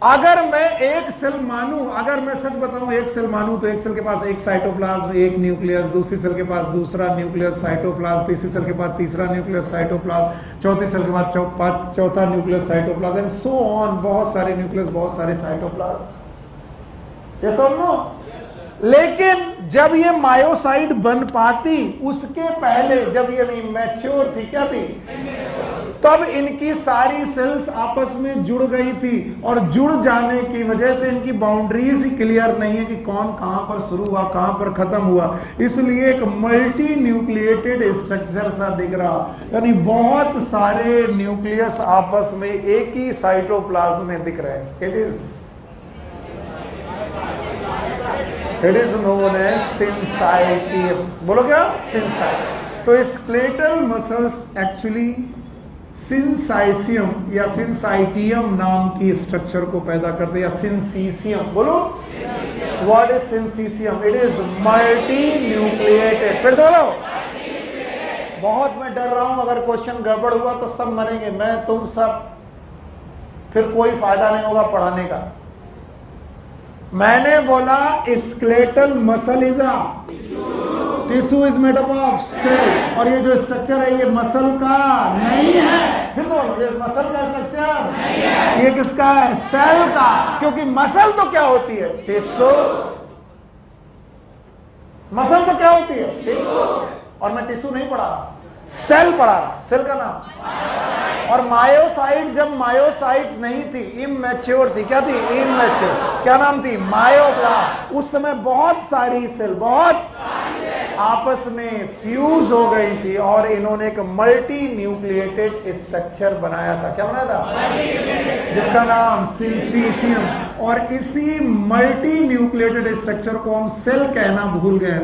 अगर मैं एक सेल मानूं, अगर मैं सच बताऊं एक सेल मानूं, तो एक सेल के पास एक साइटोप्लाज्म, एक न्यूक्लियस, दूसरी सेल के पास दूसरा न्यूक्लियस साइटोप्लाज्म, तीसरी सेल के पास तीसरा न्यूक्लियस साइटोप्लाज्म, चौथी सेल के बाद चौथा nucleus cytoplasm and so on. बहुत सारे न्यूक्लियस, बहुत सारे साइटोप्लाज्म। ये सब नो। लेकिन जब ये मायोसाइट बन पाती, उसके पहले जब ये मैच्योर थी, क्या थी? तब इनकी सारी सेल्स आपस में जुड़ गई थी, और जुड़ जाने की वजह से इनकी बाउंड्रीज ही क्लियर नहीं है कि कौन कहां पर शुरू हुआ, कहां पर खत्म हुआ। इसलिए एक मल्टी न्यूक्लिएटेड स्ट्रक्चर सा दिख रहा, यानी बहुत सारे न्यूक्लियस आपस में एक ही साइटोप्लाज्म में दिख रहे हैं। It is known as syncytium. बोलो क्या? सिंसाइटियम। तो स्केलेटल मसल्स एक्चुअली सिंसाइसियम या सिंसाइटियम नाम की स्ट्रक्चर को पैदा करते हैं, या सिंसीसियम। बोलो, what is syncytium? It is multi nucleated. फिर से बोलो। बहुत मैं डर रहा हूं, अगर क्वेश्चन गड़बड़ हुआ तो सब मरेंगे, मैं तुम सब, फिर कोई फायदा नहीं होगा पढ़ाने का। मैंने बोला skeletal muscle is a tissue is made up of cell, और ये जो स्ट्रक्चर है ये मसल का नहीं है। फिर तो ये मसल का स्ट्रक्चर नहीं है, ये किसका है? सेल का। क्योंकि मसल तो क्या होती है? टिश्यू। मसल तो क्या होती है? टिश्यू। और मैं टिश्यू नहीं पढ़ा रहा, सेल पढ़ा रहा, सेल का नाम। और मायोसाइट जब मायोसाइट नहीं थी, इमैच्योर थी, क्या थी? इमैच्योर। क्या नाम थी? मायोप्लास्ट। उस समय बहुत सारी सेल, बहुत आपस में फ्यूज हो गई थी और इन्होंने एक मल्टी न्यूक्लिएटेड स्ट्रक्चर बनाया था। क्या बनाया था? जिसका नाम सिलिसियम। और इसी मल्टी न्यूक्लिएटेड स्ट्रक्चर को हम सेल कहना भूल गए।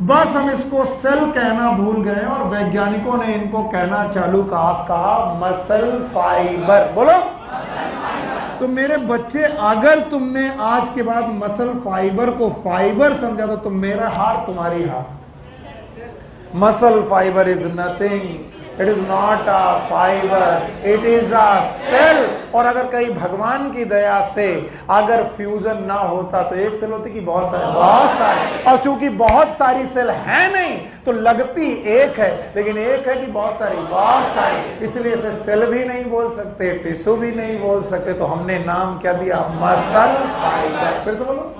बस हम इसको सेल कहना भूल गए और वैज्ञानिकों ने इनको कहना चालू कहा मसल फाइबर। बोलो। तो मेरे बच्चे, अगर तुमने आज के बाद मसल फाइबर को फाइबर समझा तो मेरा हार तुम्हारी हार। Muscle fibre is nothing, it is not a fibre, it is a cell. और अगर कहीं भगवान की दया से अगर फ्यूजन ना होता तो एक सेल होती कि बहुत सारे? बहुत सारे। और चूंकि बहुत सारी सेल है नहीं तो लगती एक है, लेकिन एक है कि बहुत सारी? बहुत सारी। इसलिए इसे सेल भी नहीं बोल सकते, टिश्यू भी नहीं बोल सकते, तो हमने नाम क्या दिया? Muscle fibre. फिर से बोलो।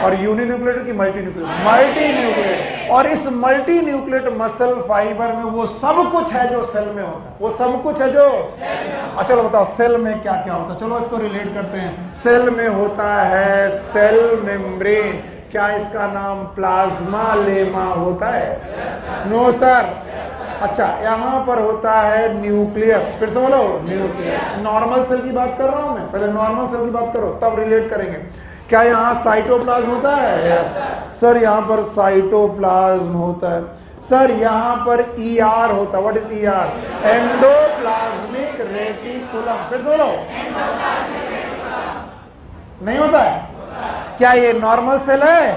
और यूनिन्यूक्लिएटेड की मल्टी न्यूक्लिएटेड? Multi nucleated. और इस मल्टी न्यूक्लिएटेड मसल फाइबर में वो सब कुछ है जो सेल में होता है। वो सब कुछ है जो अच्छा, चलो बताओ सेल में क्या क्या होता है? चलो इसको रिलेट करते हैं। सेल में होता है सेल मेम्ब्रेन। क्या इसका नाम प्लाज्मा लेमा होता है? No sir. अच्छा, यहां पर होता है न्यूक्लियस। फिर से बोलो, न्यूक्लियस। नॉर्मल सेल की बात कर रहा हूं मैं, पहले नॉर्मल सेल की बात करो तब रिलेट करेंगे। क्या यहाँ साइटोप्लाज्म होता है? यस सर, यहाँ पर साइटोप्लाज्म होता है। सर यहाँ पर ER होता है। What is ER? Endoplasmic reticulum. फिर से बोलो। नहीं होता है? क्या ये नॉर्मल सेल है?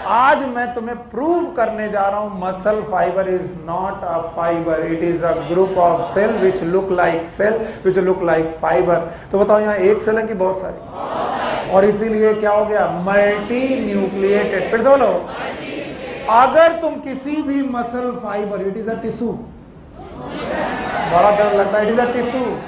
आज मैं तुम्हें प्रूव करने जा रहा हूं muscle fibre is not a fibre, it is a group of cell which look like cell which look like fibre. तो बताओ यहाँ एक सेल है कि बहुत सारी? और इसीलिए क्या हो गया? Multi nucleated. फिर से बोलो। अगर तुम किसी भी muscle fibre, it is a tissue, बड़ा डर लगता है, it is a tissue,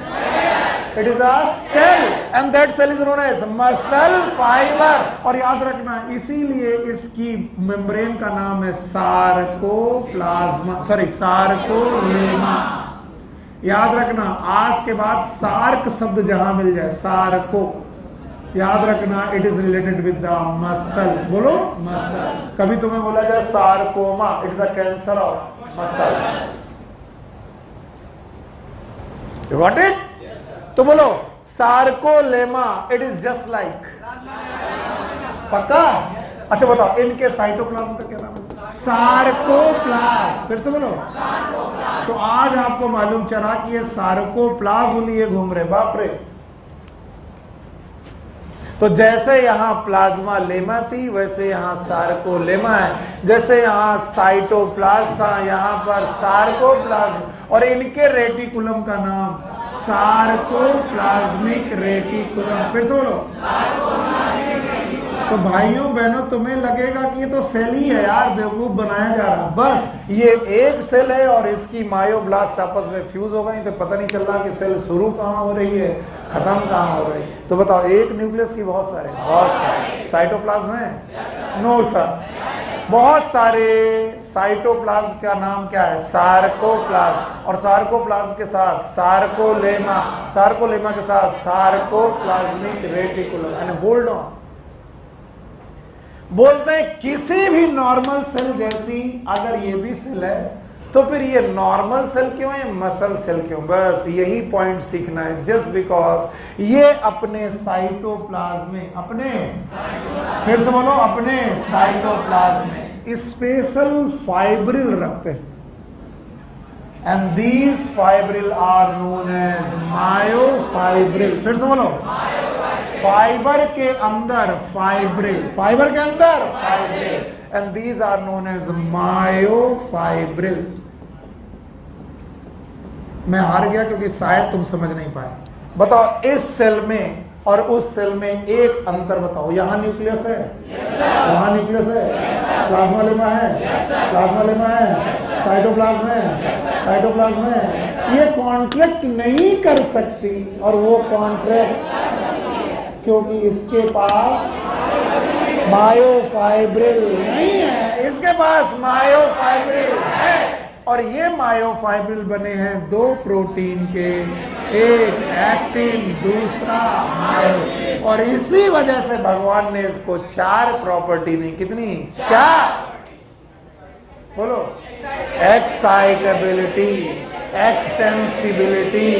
it is a cell and that cell is known as muscle fibre. और याद रखना, इसीलिए इसकी मेम्ब्रेन का नाम है सार्कोप्लाज्मा, सॉरी सार्कोलेमा। याद रखना, आज के बाद सार्क शब्द जहां मिल जाए, सार्को, याद रखना it is related with the muscle. बोलो मसल। कभी तुम्हें बोला जाए sarcoma, it is a cancer of muscles. You got it? तो बोलो sarcolemma, it is just like. पक्का? अच्छा बताओ, इनके साइटोप्लाज्म का क्या नाम है? सार्कोप्लाज्म। फिर से बोलो। तो आज आपको मालूम चला कि ये सार्कोप्लाज्म लिए घूम रहे। बाप रे। तो जैसे यहां प्लाज्मा लेमा थी वैसे यहां सार्कोलेमा है। जैसे यहां साइटोप्लाज्म था, यहां पर सार्कोप्लाज्म। और इनके रेटिकुलम का नाम सार्कोप्लाज्मिक रेटिकुलम। फिर से बोलो। तो भाइयों बहनों, तुम्हें लगेगा कि ये तो सेल ही है यार, बेवकूफ बनाया जा रहा। बस ये एक सेल है और इसकी मायोब्लास्ट आपस में फ्यूज हो गई, तो पता नहीं चल रहा कि सेल शुरू कहाँ हो रही है, खत्म कहाँ हो रही। तो बताओ, एक न्यूक्लियस की बहुत सारे साइटोप्लाज्म है? No sir. बहुत सारे साइटोप्लाज्म का नाम क्या है? सार्कोप्लाज्म। और सार्कोप्लाज्म के साथ सार्कोलेमा, सार्कोलेमा के साथ sarcoplasmic reticulum. And hold on, बोलते हैं किसी भी नॉर्मल सेल जैसी अगर ये भी सेल है तो फिर ये नॉर्मल सेल क्यों है, मसल सेल क्यों? बस यही पॉइंट सीखना है। जस्ट बिकॉज ये अपने साइटोप्लाज्म में, अपने, फिर से बोलो, अपने साइटोप्लाज्म में स्पेशल फाइब्रिल रखते हैं। And these fibril are known as myofibril. फिर से बोलो। फाइबर के अंदर फाइब्रिल, फाइबर के अंदर fibril, and these are known as myofibril. मैं हार गया क्योंकि शायद तुम समझ नहीं पाए। बताओ, इस सेल में और उस सेल में एक अंतर बताओ। यहां न्यूक्लियस है, यहां न्यूक्लियस है, प्लाज्मा लेमा है, प्लाज्मा लेमा है, साइटोप्लाज्म है, साइटोप्लाज्म है। ये कॉन्ट्रैक्ट नहीं कर सकती और वो कॉन्ट्रैक्ट क्योंकि इसके पास मायोफाइब्रिल नहीं है, इसके पास मायोफाइब्रिल है, और ये मायोफाइब्रिल बने हैं दो प्रोटीन के, एक एक्टिन दूसरा मायोसिन, और इसी वजह से भगवान ने इसको 4 प्रॉपर्टी दी। कितनी? 4। बोलो, excitability, extensibility,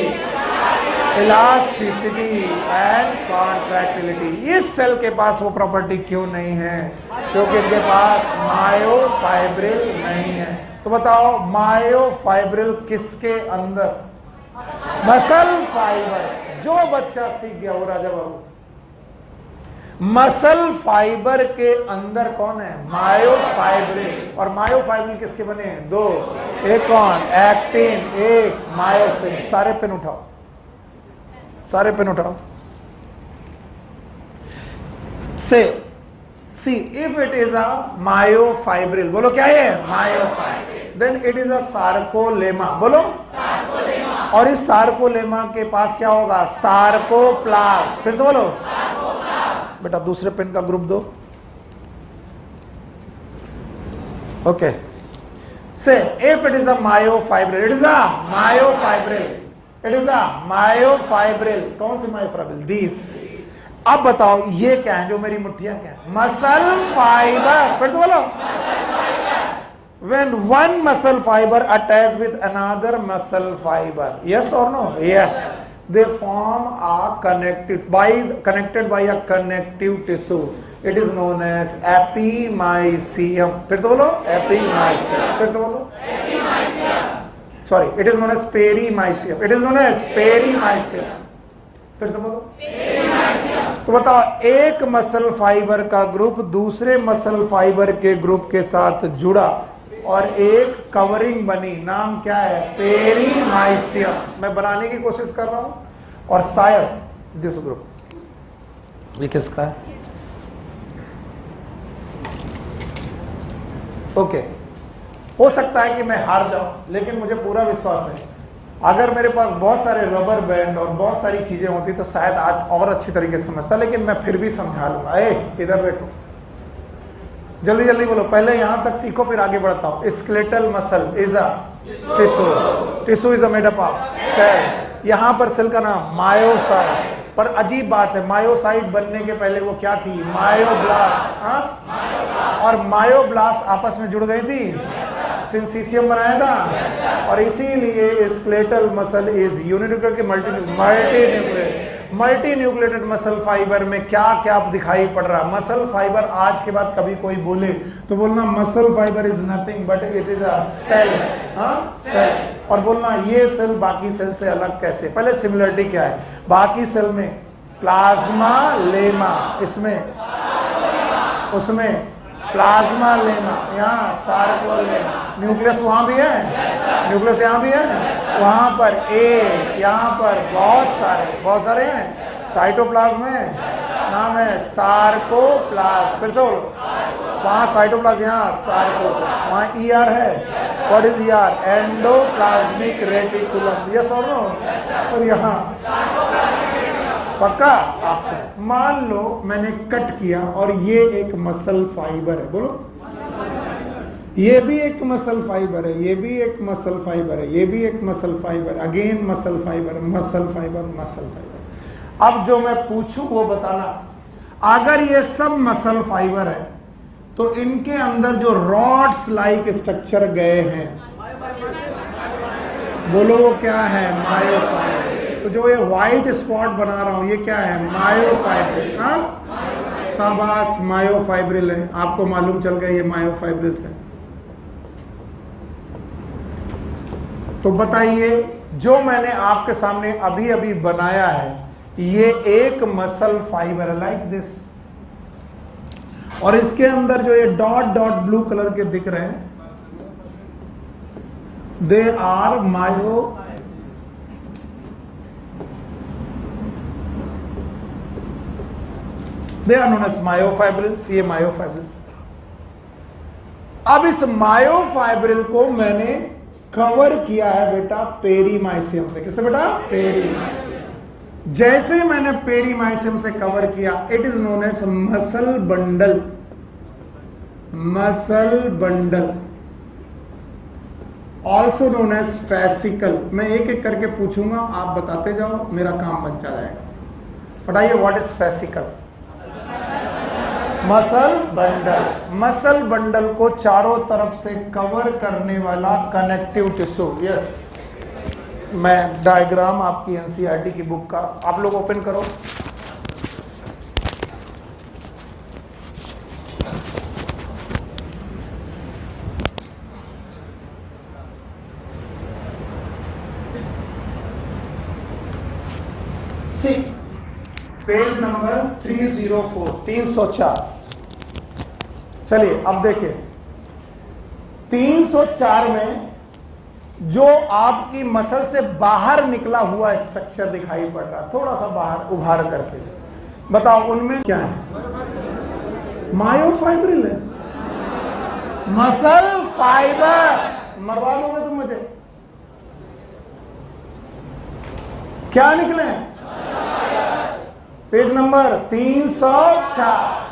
elasticity and contractility. इस सेल के पास वो प्रॉपर्टी क्यों नहीं है? क्योंकि इनके पास मायोफाइब्रिल नहीं है। तो बताओ, मायोफाइब्रिल किसके अंदर? Muscle fibre. जो बच्चा सीख गया वो राजा बाबू। मसल फाइबर के अंदर कौन है? मायोफाइब्रिल। और मायोफाइब्रिल किसके बने हैं? 2। एक कौन? एक्टिन, एक मायोसिन। सारे पेन उठाओ, सारे पेन उठाओ। Say see if it is a myofibril, बोलो क्या है? Myofibril. Then it is a sarcolemma, बोलो सार्कोलेमा। और इस सार्कोलेमा के पास क्या होगा? सार्कोप्लास्ट। फिर से बोलो सार्कोप्लास्ट। बेटा दूसरे पेन का ग्रुप दो। ओके, से if it is a myofibril, it is a myofibril, it is a myofibril. कौन सी मायोफाइब्रिल? दिस। अब बताओ ये क्या है? जो मेरी मुट्ठियां क्या है? Muscle fibre. फिर से बोलो when one muscle fiber attach with another muscle fiber, yes or no? Yes, they form a connected by a connective tissue. It is known as epimysium. फिर से बोलो epimysium। फिर से बोलो epimysium। Sorry, it is known as perimysium. It is known as perimysium। फिर से बोलो perimysium. तो बताओ, एक मसल फाइबर का ग्रुप दूसरे मसल फाइबर के ग्रुप के साथ जुड़ा और एक कवरिंग बनी, नाम क्या है? पेरीमाइसियम। मैं बनाने की कोशिश कर रहा हूं, और शायद दिस ग्रुप, ये किसका है? ओके, हो सकता है कि मैं हार जाऊं, लेकिन मुझे पूरा विश्वास है अगर मेरे पास बहुत सारे रबर बैंड और बहुत सारी चीजें होती तो शायद आज और अच्छी तरीके से समझता, लेकिन मैं फिर भी समझा लूंगा। इधर देखो, जल्दी जल्दी बोलो। पहले यहां तक सीखो, फिर आगे बढ़ता हूं। Skeletal muscle is a tissue, tissue is a made up of cell. यहां पर सेल का नाम मायोसाइट। पर अजीब बात है, मायोसाइट बनने के पहले वो क्या थी? मायोब्लास्ट। और मायोब्लास्ट आपस में जुड़ गई थी, सिंसीशियम बनाया था, और इसीलिए स्केलेटल मसल इज यूनिन्यूक्लियर के मल्टी न्यूक्लिएटेड मसल फाइबर में क्या क्या दिखाई पड़ रहा? Muscle fibre. आज के बाद कभी कोई बोले तो बोलना muscle fibre is nothing but it is a cell. Cell. और बोलना ये सेल बाकी सेल से अलग कैसे? पहले सिमिलरिटी क्या है? बाकी सेल में प्लाज्मा लेमा, इसमें उसमें प्लाज्मा लेमा, यहाँ सार्कोलेमा। न्यूक्लियस वहां भी है, न्यूक्लियस यहाँ भी है, वहां पर यहाँ पर बहुत सारे हैं। साइटोप्लाज्म है, नाम है सार्कोप्लाज्म। फिर से बोलो, वहां साइटोप्लाज्म, यहाँ सार्कोप्लाज्म। वहां ER है, what is ER? Endoplasmic reticulum. Yes और नो? और यहाँ पक्का? आपसे मान लो मैंने कट किया और ये एक मसल फाइबर है, बोलो ये भी एक मसल फाइबर है, ये भी एक मसल फाइबर है, ये भी एक muscle fibre, again muscle fibre, muscle fibre, muscle fibre. अब जो मैं पूछूं वो बताना, अगर ये सब मसल फाइबर है तो इनके अंदर जो रॉड्स लाइक स्ट्रक्चर गए हैं, बोलो वो क्या है? मायोफाइब्रिल। तो जो ये व्हाइट स्पॉट बना रहा हूं ये क्या है? मायोफाइब्रिल। शाबाश, मायोफाइब्रिल है। आपको मालूम चल गया ये मायोफाइब्रिल है। तो बताइए, जो मैंने आपके सामने अभी अभी बनाया है ये एक मसल फाइबर है, लाइक दिस। और इसके अंदर जो ये डॉट डॉट ब्लू कलर के दिख रहे हैं, they are they are known as myofibrils। ये myofibrils। अब इस मायोफाइब्रिल को मैंने कवर किया है बेटा पेरीमाइसियम से। किससे बेटा? पेरीमाइसियम। जैसे ही मैंने पेरीमाइसियम से कवर किया, it is known as muscle bundle. Muscle bundle, also known as fascicle. मैं एक एक करके पूछूंगा, आप बताते जाओ, मेरा काम बन जाएगा। बताइए, what is fascicle? Muscle bundle. Muscle bundle को चारों तरफ से कवर करने वाला कनेक्टिव टिश्यू। यस, मैं डायग्राम आपकी एनसीईआरटी की बुक का, आप लोग ओपन करो। सी पेज नंबर 304, 304। चलिए अब देखिए, 304 में जो आपकी मसल से बाहर निकला हुआ स्ट्रक्चर दिखाई पड़ रहा है, थोड़ा सा बाहर उभार करके, बताओ उनमें क्या है? मायोफाइब्रिल है, मसल फाइबर। मरवा दोगे तुम मुझे? क्या निकले? Page number 304।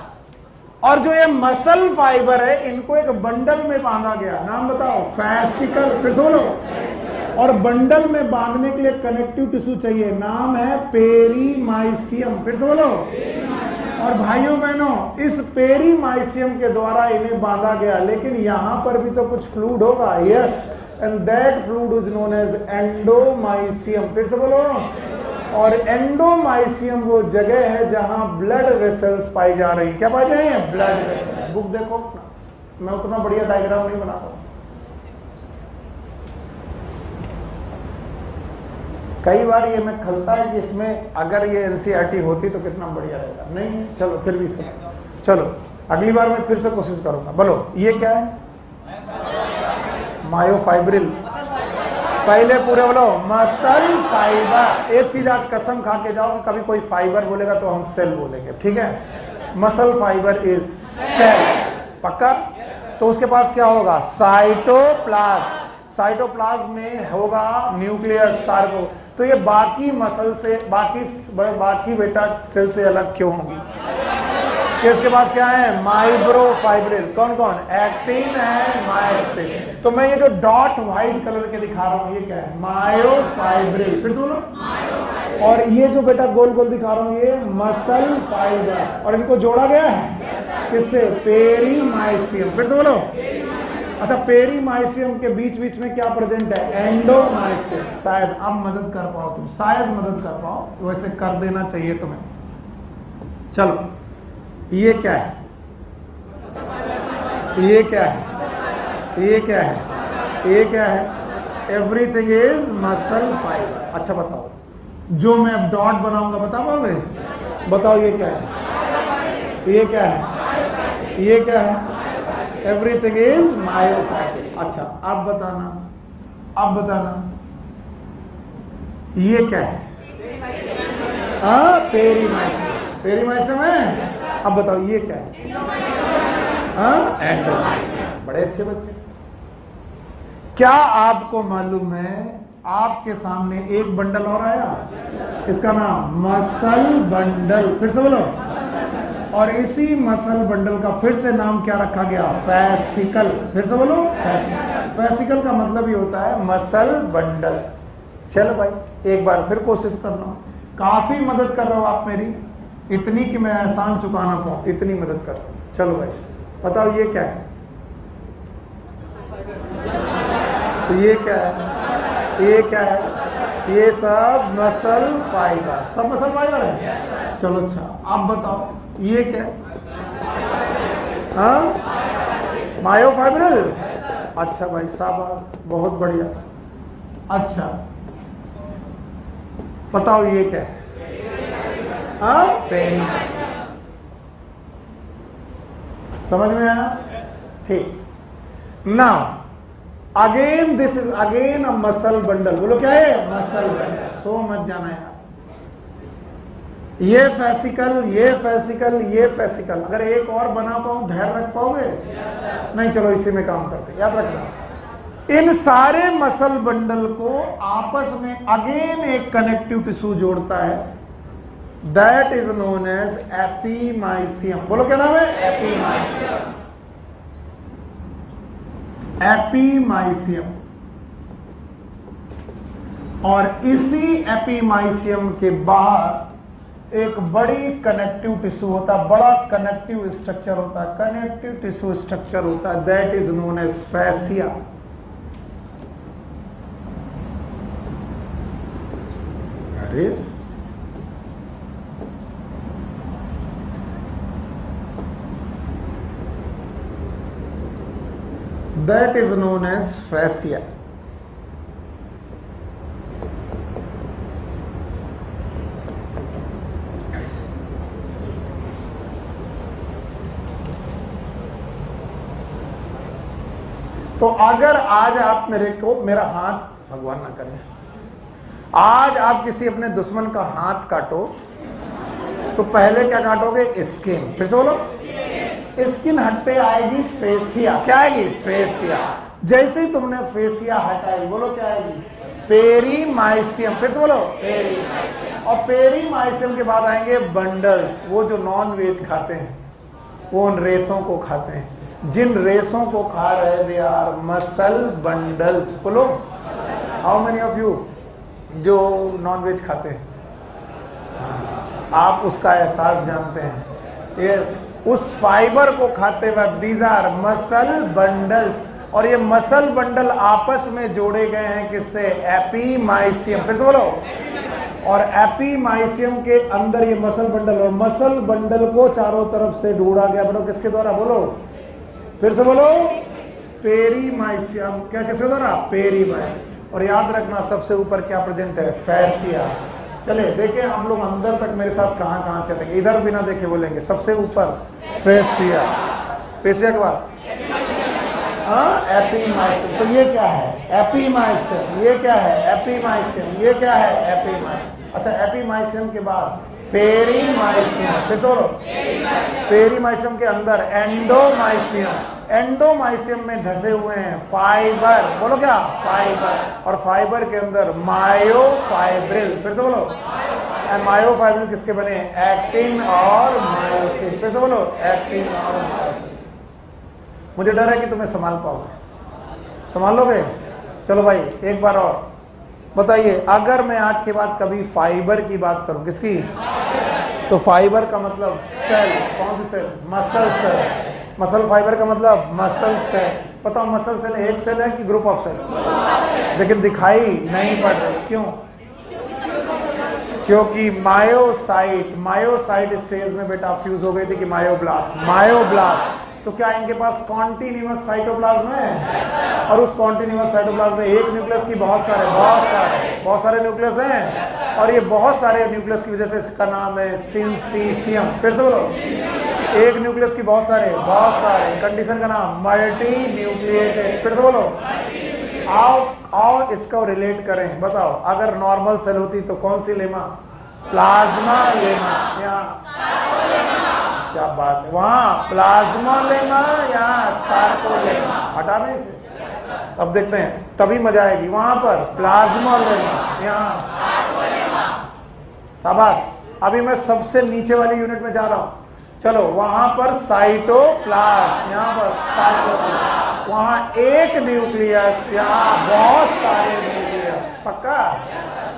और जो ये मसल फाइबर है, इनको एक बंडल में बांधा गया, नाम बताओ, फैसिकल। फिर से बोलो। और बंडल में बांधने के लिए कनेक्टिव टिश्यू चाहिए, नाम है पेरीमाइसियम। फिर से बोलो। और भाइयों बहनों, इस पेरीमाइसियम के द्वारा इन्हें बांधा गया, लेकिन यहां पर भी तो कुछ फ्लूइड होगा। Yes, and that fluid is known as endomysium. फिर से बोलो। और एंडोमाइसियम वो जगह है जहां ब्लड वेसल्स पाई जा रही। क्या पाई जा रही है? Blood vessel. बुक देखो, मैं उतना बढ़िया डायग्राम नहीं बना पाऊँ। कई बार ये मैं खलता है कि इसमें अगर ये एनसीईआरटी होती तो कितना बढ़िया रहेगा। नहीं, चलो फिर भी सुनो। चलो अगली बार मैं फिर से कोशिश करूंगा। बोलो, ये क्या है? मायोफाइब्रिल। पहले पूरे बोलो, मसल फाइबर। एक चीज आज कसम खा के जाओ कि कभी कोई फाइबर बोलेगा तो हम सेल बोलेंगे, ठीक है? Muscle fibre is cell. पक्का? तो उसके पास क्या होगा? साइटोप्लाज्म। साइटोप्लाज्म में होगा न्यूक्लियस, सार्को। तो ये बाकी मसल से, बाकी बेटा सेल से अलग क्यों होगी? कि इसके पास क्या है? माइक्रोफाइब्रिल। कौन कौन? एक्टिन है, मायोसिन। तो मैं ये जो डॉट व्हाइट कलर के दिखा रहा हूं, ये क्या है? मायोफाइब्रिल। फिर बोलो। और ये जो बेटा गोल गोल दिखा रहा हूं, ये मसल फाइबर। और इनको जोड़ा गया है किससे? पेरीमाइसियम। फिर से बोलो। अच्छा, पेरीमाइसियम के बीच बीच में क्या प्रेजेंट है? एंडोमाइसियम। शायद अब मदद कर पाओ तुम, शायद मदद कर पाओ, वैसे कर देना चाहिए तुम्हें। चलो, ये क्या है? ये क्या है? ये क्या है? ये क्या है? Everything is muscle fibre. अच्छा बताओ, जो मैं अब डॉट बनाऊंगा बता पाओगे? बताओ ये क्या है? ये क्या है? ये क्या है? Everything is myofibril. अच्छा अब बताना, अब बताना, ये क्या है? पेरीमाइसियम। पेरीमाइसियम है। अब बताओ ये क्या है? एंडोमाइसियम। बड़े अच्छे बच्चे। क्या आपको मालूम है, आपके सामने एक बंडल और आया, इसका नाम मसल बंडल। फिर से बोलो। और इसी मसल बंडल का फिर से नाम क्या रखा गया? फैसिकल। फिर से बोलो। फैसिकल। फैसिकल का मतलब ये होता है मसल बंडल। चलो भाई, एक बार फिर कोशिश कर रहा हूं। काफी मदद कर रहे हो आप मेरी, इतनी कि मैं एहसान चुका ना पाऊं, इतनी मदद कर रहा हूं। चलो भाई बताओ, ये क्या है? तो ये क्या है? ये क्या है? ये सब मसल फाइबर। सब मसल फाइबर है। चलो अच्छा, आप बताओ ये क्या है? मायोफाइब्रिल। अच्छा भाई शाबाश, बहुत बढ़िया। अच्छा बताओ ये क्या है? पेरीमाइसियम। समझ में आया? ठीक। Now again this is again a muscle bundle. बोलो क्या है? Muscle bundle. सो मत जाना यार। ये फैसिकल, ये फैसिकल, ये फैसिकल। अगर एक और बना पाऊं, धैर्य रख पाओगे? नहीं, चलो इसी में काम करते। याद रखना, इन सारे मसल बंडल को आपस में अगेन एक कनेक्टिव टिश्यू जोड़ता है, that is known as epimysium. बोलो क्या नाम है? एपीमाइसियम। एपीमाइसियम, और इसी एपीमाइसियम के बाहर एक बड़ी कनेक्टिव टिश्यू होता है, बड़ा कनेक्टिव स्ट्रक्चर होता है, कनेक्टिव टिश्यू स्ट्रक्चर होता है, that is known as fascia. अरे that is known as fascia. तो अगर आज आप मेरे को, मेरा हाथ, भगवान ना करे, आज आप किसी अपने दुश्मन का हाथ काटो तो पहले क्या काटोगे? स्किन। फिर से बोलो, स्किन हटते आएगी फेसिया। क्या आएगी? फेसिया। जैसे ही तुमने फेसिया हटाई, बोलो क्या आएगी? पेरीमाइसियम। फिर से बोलो, पेरीमाइसियम। और पेरीमाइसियम के बाद आएंगे बंडल्स। वो जो नॉन वेज खाते हैं वो उन रेसों को खाते हैं। जिन रेसों को खा रहे दे आर मसल बंडल्स। बोलो, हाउ मेनी ऑफ यू जो नॉन वेज खाते हैं? आप उसका एहसास जानते हैं। यस, उस फाइबर को खाते वक्त दीज आर मसल बंडल्स। और ये मसल बंडल आपस में जोड़े गए हैं किससे? एपीमाइसियम। फिर से बोलो, और एपीमाइसियम के अंदर ये मसल बंडल, और मसल बंडल को चारों तरफ से ढूंढा गया। बोलो किसके द्वारा? बोलो, फिर से बोलो, पेरीमाइसियम। क्या किसके द्वारा? पेरीमाइसियम। और याद रखना सबसे ऊपर क्या प्रेजेंट है? फैसिया। चले देखें हम लोग अंदर तक मेरे साथ कहां कहां चलेंगे। इधर बिना देखे बोलेंगे। सबसे ऊपर फेसिया, फेसिया के बाद एपीमाइसियम। तो ये क्या है? एपीमाइसियम। ये क्या है? एपीमाइसियम। ये क्या है? एपीमाइसियम। अच्छा, एपीमाइसियम के बाद पेरीमाइसियम। फिर से बोलो, पेरीमाइसियम के अंदर एंडोमाइसियम। एंडोमाइसियम में धसे हुए हैं फाइबर। बोलो क्या? फाइबर। और फाइबर के अंदर मायोफाइब्रिल। फिर से बोलो, मायोफाइब्रिल किसके बने? एक्टिन और मायोसिन। फिर से बोलो, एक्टिन और मायोसिन। मुझे डर है कि तुम्हें संभाल पाओगे। संभाल लोगे? चलो भाई, एक बार और बताइए, अगर मैं आज के बाद कभी फाइबर की बात करूं, किसकी? तो फाइबर का मतलब सेल। कौन सी cell? Muscle cell. Muscle fibre का मतलब मसल सेल। पता हो मसल सेल एक सेल है कि ग्रुप ऑफ सेल? लेकिन दिखाई नहीं पड़ रही। क्यों? क्योंकि मायोसाइट स्टेज में बेटा फ्यूज हो गई थी कि मायोब्लास्ट। तो क्या इनके पास कॉन्टिन्यूअस साइटोप्लाज्म है? और उस कॉन्टिन्यूअस साइटोप्लाज्म में एक न्यूक्लियस की बहुत सारे न्यूक्लियस हैं। और ये बहुत सारे न्यूक्लियस की वजह से इसका नाम है सिंसीशियम। फिर से बोलो, एक न्यूक्लियस की बहुत सारे कंडीशन का नाम मल्टी न्यूक्लिएटेड। फिर से बोलो, आओ इसको रिलेट करें। बताओ, अगर नॉर्मल सेल होती तो कौन सी लेमा? Plasma lemma. यहाँ क्या बात है, वहां प्लाज्मा लेमा, यहाँ सार्कोलेमा। हटा दें इसे, अब देखते हैं, तभी मजा आएगी। वहां पर प्लाज्मा लेमा, यहाँ शाबाश। अभी मैं सबसे नीचे वाली यूनिट में जा रहा हूं। चलो, वहां पर साइटोप्लाज्म, यहाँ पर सार्कोप्लाज्म। वहां एक न्यूक्लियस, यहाँ बहुत सारे न्यूक्लियस। पक्का?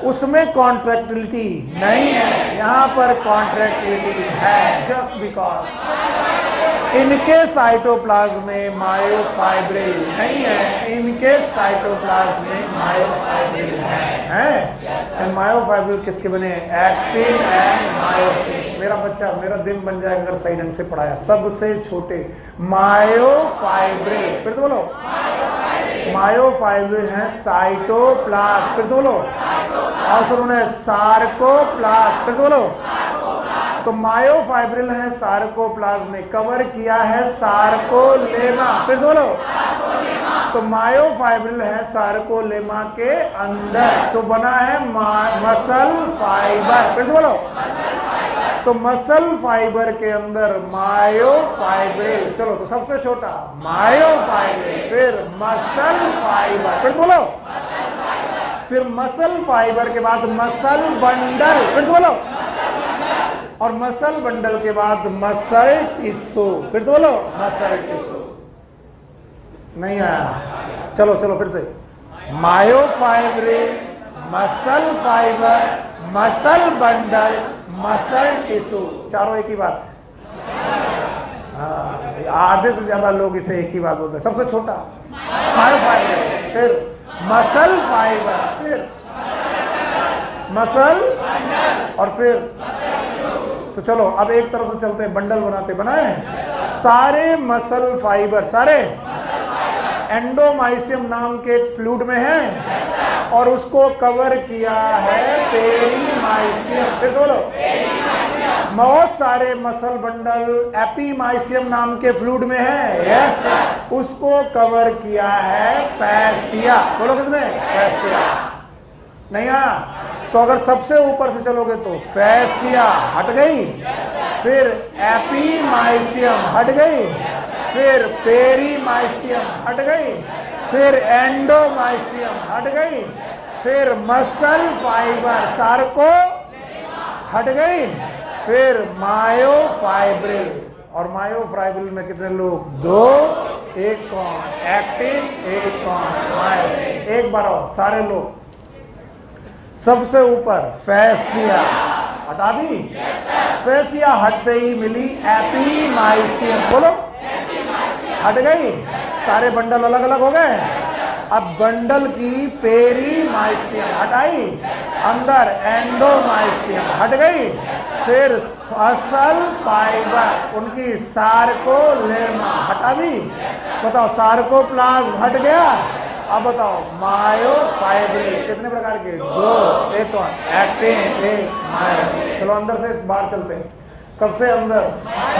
उसमें कॉन्ट्रैक्टिलिटी नहीं है, यहाँ पर कॉन्ट्रैक्टिलिटी है। जस्ट बिकॉज इनके साइटोप्लाज्म में मायोफाइब्रिल नहीं है, इनके साइटोप्लाज्म में मायोफाइब्रिल है। मायोफाइब्रिल किसके बने? Actin and myosin. मेरा बच्चा, मेरा दिन बन जाएगा अगर सही ढंग से पढ़ाया। सबसे छोटे मायोफाइब्रिल। फिर से बोलो, मायोफाइब्रिल है साइटोप्लाज्म। फिर से बोलो, और सुनो, सार्कोप्लाज्म। फिर से बोलो, तो मायोफाइब्रिल है सार्कोप्लाज्म में, कवर किया है सार्कोलेमा। फिर से बोलो, तो मायोफाइब्रिल है सार्कोलेमा के अंदर, तो बना है मसल फाइबर। फिर से बोलो, तो मसल फाइबर के अंदर मायोफाइब्रिल। चलो, तो सबसे छोटा मायोफाइब्रिल, फिर मसल फाइबर। फिर से बोलो, फिर मसल फाइबर के बाद मसल बंडल। फिर से बोलो, और मसल बंडल के बाद मसल टिश्यू। फिर से बोलो, मसल टिश्यू। नहीं आया, चलो चलो फिर से। Myofibril, muscle fibre, muscle bundle, muscle tissue, चारों एक ही बात है। हाँ, आधे से ज्यादा लोग इसे एक ही बात बोलते हैं। सबसे छोटा मायोफाइब्रिल, फिर मसल फाइबर, फिर मसल, और फिर तो चलो अब एक तरफ से चलते हैं, बंडल बनाए सारे मसल फाइबर, सारे एंडोमाइसियम नाम के फ्लूइड में है और उसको कवर किया है पेरीमाइसियम। फिर से बोलो, बहुत सारे मसल बंडल एपीमाइसियम नाम के फ्लूइड में है, यस, उसको कवर किया है फैसिया। बोलो किसने? फैसिया। नहीं आया तो अगर सबसे ऊपर से चलोगे तो फैसिया हट गई, फिर एपीमाइसियम हट गई, फिर पेरीमाइसियम हट गई, फिर एंडोमाइसियम हट गई, फिर मसल फाइबर सार्को हट गई, फिर मायोफाइब्रिल। और मायोफाइब्रिल में कितने लोग? दो, एक कौन? एक्टिन, एक कौन? मायो। एक बार और सारे लोग। सबसे ऊपर फैसिया हटा दी, फैसिया हटते ही मिली एपीमाइसियम। बोलो, हट गई, सारे बंडल अलग अलग हो गए। अब बंडल की पेरीमाइसियम हटाई, अंदर एंडोमाइसियम हट गई, फिर मसल फाइबर उनकी सार्कोलेमा हटा दी। बताओ, सार्कोप्लाज्म हट गया। अब बताओ, मायोफाइब्रिल कितने प्रकार के? दो, एक कौन? एक्टिन, एक मायो। चलो अंदर से बाहर चलते हैं। सबसे अंदर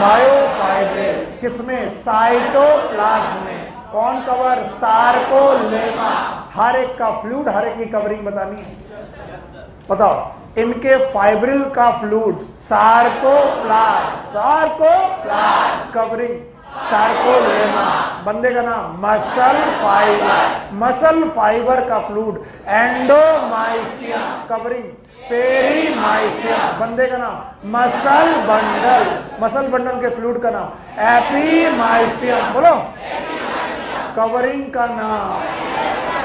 मायोफाइब्रिल किसमें? साइटोप्लाज्म में। कौन कवर? सार्कोलेमा। हर एक का फ्लूइड, हर एक की कवरिंग बतानी है। बताओ, इनके फाइब्रिल का फ्लूइड सार्कोप्लास्ट, सार्कोप्लास्ट कवरिंग सार्कोलेमा। बंदे का नाम मसल फाइबर, मसल फाइबर का फ्लूइड एंडोमाइसियम कवरिंग पेरीमाइसियम। बंदे का नाम मसल बंडल, मसल बंडल के फ्लूइड का नाम एपीमाइसियम। बोलो, कवरिंग का नाम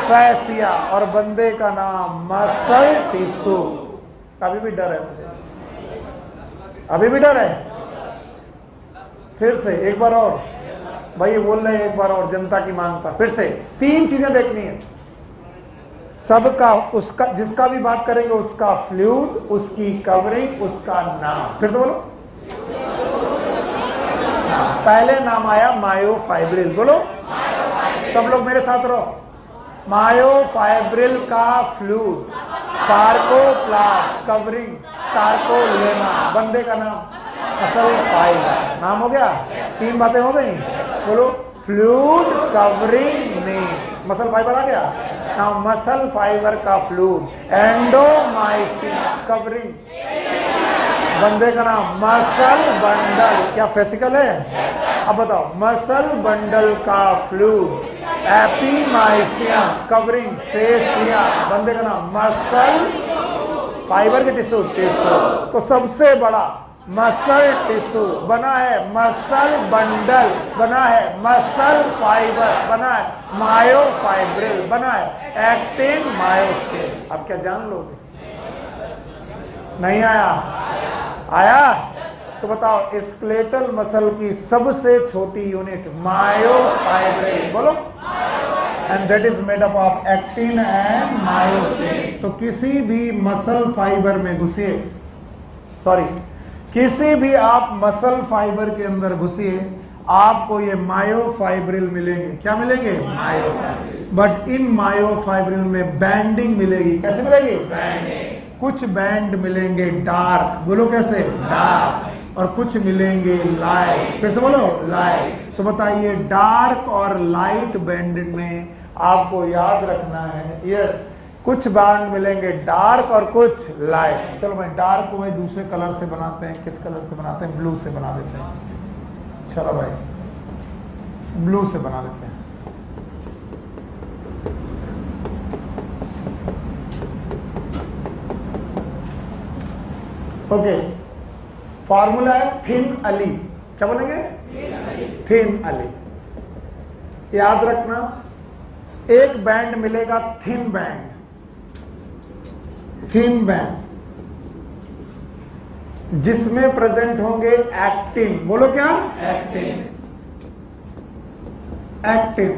फैसिया और बंदे का नाम मसल टिश्यू। अभी भी डर है मुझे, अभी भी डर है। फिर से एक बार और, भाई बोल रहे हैं एक बार और, जनता की मांग पर। फिर से तीन चीजें देखनी है सबका, उसका जिसका भी बात करेंगे उसका फ्लूइड, उसकी कवरिंग, उसका नाम। फिर से बोलो। पहले नाम आया मायोफाइब्रिल। बोलो, सब लोग मेरे साथ रहो। मायोफाइब्रिल का फ्लूइड, सार्कोप्लास्ट कवरिंग सार्कोलेमा। बंदे का नाम मसल फाइबर। नाम हो गया, तीन बातें हो गई। बोलो, fluid, covering, name. Muscle fibre आ गया। नाउ मसल फाइबर का फ्लूइड एंडोमाइसियम कवरिंग। बंदे का नाम मसल बंडल। क्या फेसिकल है? अब बताओ, मसल बंडल का फ्लूइड एपीमाइसियम कवरिंग फेसिया। बंदे का नाम मसल फाइबर के टिश्यू, टिश्यू। तो सबसे बड़ा मसल टिश्यू बना है, मसल बंडल बना है, मसल फाइबर बना है, मायोफाइब्रिल बना है, एक्टिन मायोसिन। अब क्या जान लोगे? नहीं आया? आया? तो बताओ, स्केलेटल मसल की सबसे छोटी यूनिट मायोफाइब्रिल। बोलो, and that is made up of actin and myosin. तो किसी भी मसल फाइबर में घुसिए, सॉरी, किसी भी आप मसल फाइबर के अंदर घुसिए, आपको ये मायोफाइब्रिल मिलेंगे। क्या मिलेंगे? मायोफाइब्रिल। बट इन मायोफाइब्रिल में बैंडिंग मिलेगी। कैसे मिलेगी? बैंडिंग। कुछ बैंड मिलेंगे डार्क। बोलो कैसे? डार्क। और कुछ मिलेंगे लाइट। फिर से बोलो, लाइट। तो बताइए, डार्क और लाइट बैंड में आपको याद रखना है, यस, कुछ बैंड मिलेंगे डार्क और कुछ लाइट। चलो भाई, डार्क को भाई दूसरे कलर से बनाते हैं। किस कलर से बनाते हैं? ब्लू से बना देते हैं। चलो भाई, ब्लू से बना देते हैं। ओके, फॉर्मूला है थिन अली। क्या बोलेंगे? थिन अली। याद रखना, एक बैंड मिलेगा थिन बैंड, थिन बैंड जिसमें प्रेजेंट होंगे एक्टिन। बोलो क्या? Actin, actin.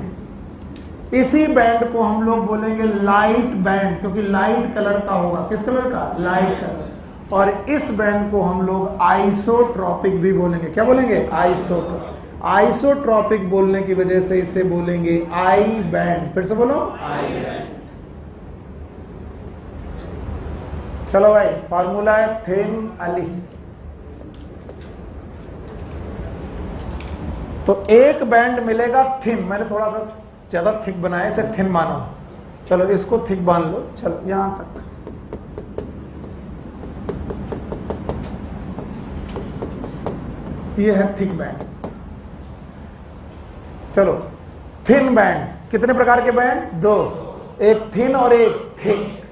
इसी बैंड को हम लोग बोलेंगे लाइट बैंड, क्योंकि लाइट कलर का होगा। किस कलर का? Light colour. और इस बैंड को हम लोग आइसोट्रॉपिक भी बोलेंगे। क्या बोलेंगे? आइसोट्रॉपिक। आइसोट्रॉपिक बोलने की वजह से इसे बोलेंगे आई बैंड। फिर से बोलो, आई बैंड। चलो भाई, फार्मूला है थिन अली। तो एक बैंड मिलेगा थिन, मैंने थोड़ा सा ज्यादा थिक बनाया, इसे थिन मानो। चलो इसको थिक मान लो। चलो यहां तक, ये है थिक बैंड। चलो थिन बैंड, कितने प्रकार के बैंड? दो, एक थिन और एक थिक।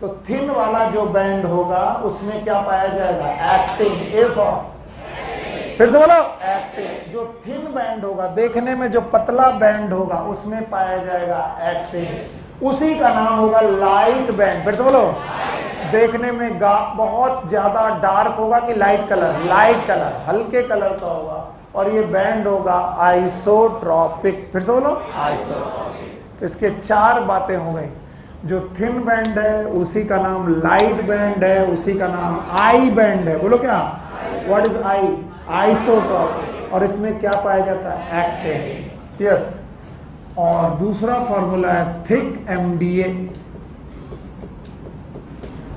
तो थिन वाला जो बैंड होगा उसमें क्या पाया जाएगा? एक्टिन। ए फॉर, फिर से बोलो, एक्टिन। जो थिन बैंड होगा, देखने में जो पतला बैंड होगा, उसमें पाया जाएगा एक्टिन। उसी का नाम होगा लाइट बैंड। फिर से बोलो, देखने में बहुत ज्यादा डार्क होगा कि लाइट कलर? लाइट कलर, हल्के कलर का होगा। और ये बैंड होगा आइसोट्रॉपिक। फिर से बोलो, आइसोट्रॉपिक। तो इसके चार बातें हो गई। जो थिन बैंड है उसी का नाम लाइट बैंड है, उसी का नाम आई बैंड है। बोलो क्या? What is I? आइसोट्रॉपिक। और इसमें क्या पाया जाता है? एक्टिन। यस। और दूसरा फॉर्मूला है थिक एमडीए।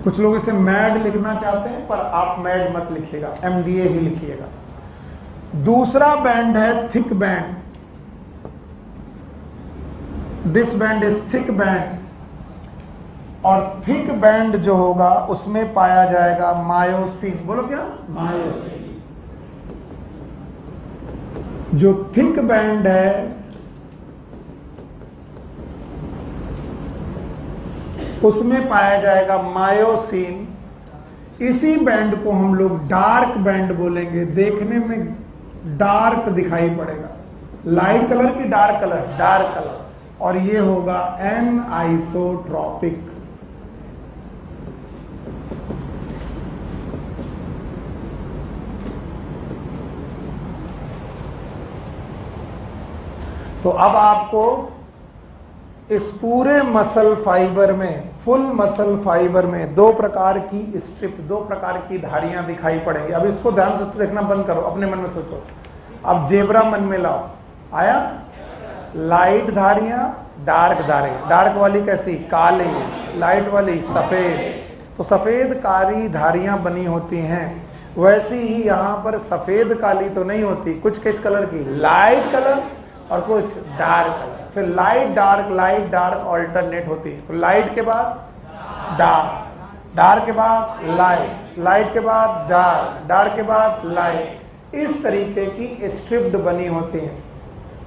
कुछ लोग इसे मैड लिखना चाहते हैं, पर आप मैड मत लिखिएगा, एमडीए ही लिखिएगा। दूसरा बैंड है thick band. This band is thick band. और थिक बैंड जो होगा उसमें पाया जाएगा मायोसिन। बोलो क्या? मायोसिन। जो थिक बैंड है उसमें पाया जाएगा मायोसिन। इसी बैंड को हम लोग डार्क बैंड बोलेंगे। देखने में डार्क दिखाई पड़ेगा, लाइट कलर की डार्क कलर? Dark colour. और ये होगा एन आइसोट्रॉपिक। तो अब आपको इस पूरे मसल फाइबर में, फुल मसल फाइबर में दो प्रकार की स्ट्रिप, दो प्रकार की धारियां दिखाई पड़ेंगी। अब इसको ध्यान से देखना बंद करो, अपने मन में सोचो। अब जेब्रा मन में लाओ। आया? लाइट धारियां, डार्क धारियां। डार्क वाली कैसी? काली। लाइट वाली सफेद। तो सफेद काली धारियां बनी होती हैं। वैसी ही यहां पर सफेद काली तो नहीं होती, कुछ किस कलर की? लाइट कलर और कुछ डार्क कलर। फिर लाइट डार्क ऑल्टरनेट होती है। तो लाइट के बाद डार्क, डार्क के बाद लाइट, लाइट के बाद डार्क, डार्क के बाद लाइट। इस तरीके की स्ट्रिप्ड बनी होती हैं।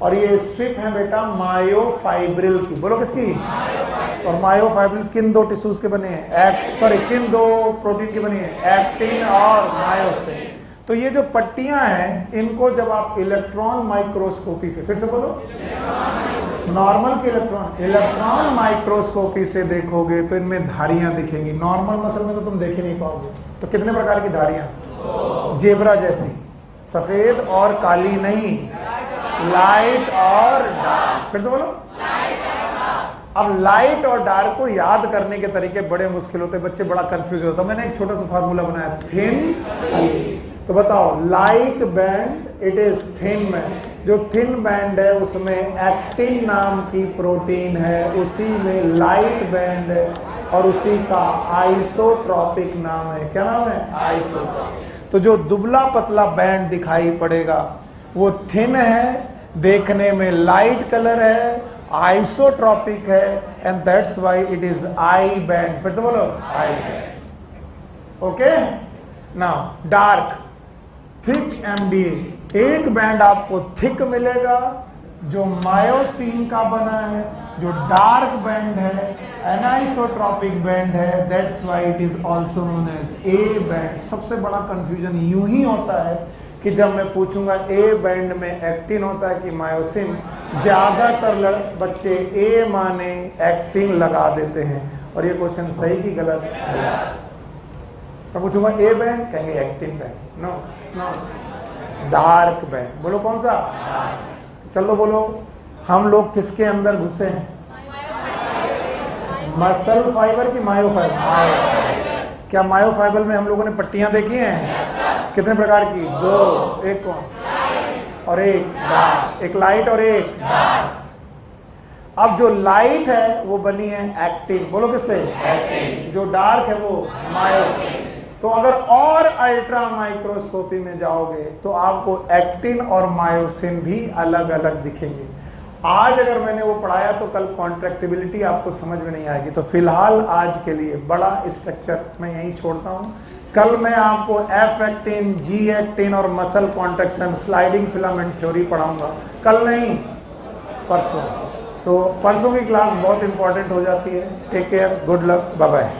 और ये स्ट्रिप है बेटा मायोफाइब्रिल की। बोलो किसकी? और मायोफाइब्रिल किन दो टिश्यूज के बने हैं? किन दो प्रोटीन के बने हैं? एक्टिन और मायोसिन। तो ये जो पट्टियां हैं, इनको जब आप इलेक्ट्रॉन माइक्रोस्कोपी से, फिर से बोलो, नॉर्मल के इलेक्ट्रॉन माइक्रोस्कोपी से देखोगे तो इनमें धारियां दिखेंगी। नॉर्मल मसल में तो तुम देख ही नहीं पाओगे। तो कितने प्रकार की धारियां? जेब्रा जैसी, सफेद और काली नहीं, लाइट और डार्क। फिर से बोलो। अब लाइट और डार्क को याद करने के तरीके बड़े मुश्किल होते हैं, बच्चे बड़ा कंफ्यूज होता है। मैंने एक छोटा सा फार्मूला बनाया, थिन। तो बताओ, light band it is thin band. जो थिन बैंड है उसमें एक्टिन नाम की प्रोटीन है, उसी में लाइट बैंड है और उसी का आइसोट्रॉपिक नाम है। क्या नाम है? आइसोट्रॉपिक। तो जो दुबला पतला बैंड दिखाई पड़ेगा वो थिन है, देखने में लाइट कलर है, आइसोट्रॉपिक है, and that's why it is I band. फिर से बोलो, I band. Okay. Now dark, thick एमडीए। एक बैंड आपको थिक मिलेगा जो मायोसिन का बना है, जो डार्क बैंड है एनाइसोट्रॉपिक बैंड है, that's why it is also known as A band. सबसे बड़ा कंफ्यूजन यूं ही होता है कि जब मैं पूछूंगा ए बैंड में एक्टिन होता है कि मायोसिन, ज्यादातर बच्चे ए माने एक्टिन लगा देते हैं। और ये क्वेश्चन सही कि गलत? मैं पूछूंगा ए बैंड, कहेंगे actin band. No, no, dark band. बोलो कौन सा? चलो बोलो, हम लोग किसके अंदर घुसे हैं? मसल फाइबर की मायो फाइबर? क्या मायो फाइबर में हम लोगों ने पट्टियां देखी हैं? कितने प्रकार की? 2। एक कौन? और एक डार्क। एक लाइट और एक डार्क। अब जो लाइट है वो बनी है एक्टिन। बोलो किससे? एक्टिन। जो डार्क है वो मायोसिन। तो अगर और अल्ट्रा माइक्रोस्कोपी में जाओगे तो आपको एक्टिन और मायोसिन भी अलग अलग दिखेंगे। आज अगर मैंने वो पढ़ाया तो कल कॉन्ट्रैक्टिबिलिटी आपको समझ में नहीं आएगी। तो फिलहाल आज के लिए बड़ा स्ट्रक्चर मैं यहीं छोड़ता हूँ। कल मैं आपको एफ एक्टिन, जी एक्टिन और muscle contraction, sliding filament theory पढ़ाऊंगा। कल नहीं, परसों। सो परसों की क्लास बहुत इंपॉर्टेंट हो जाती है। Take care, good luck, bye bye.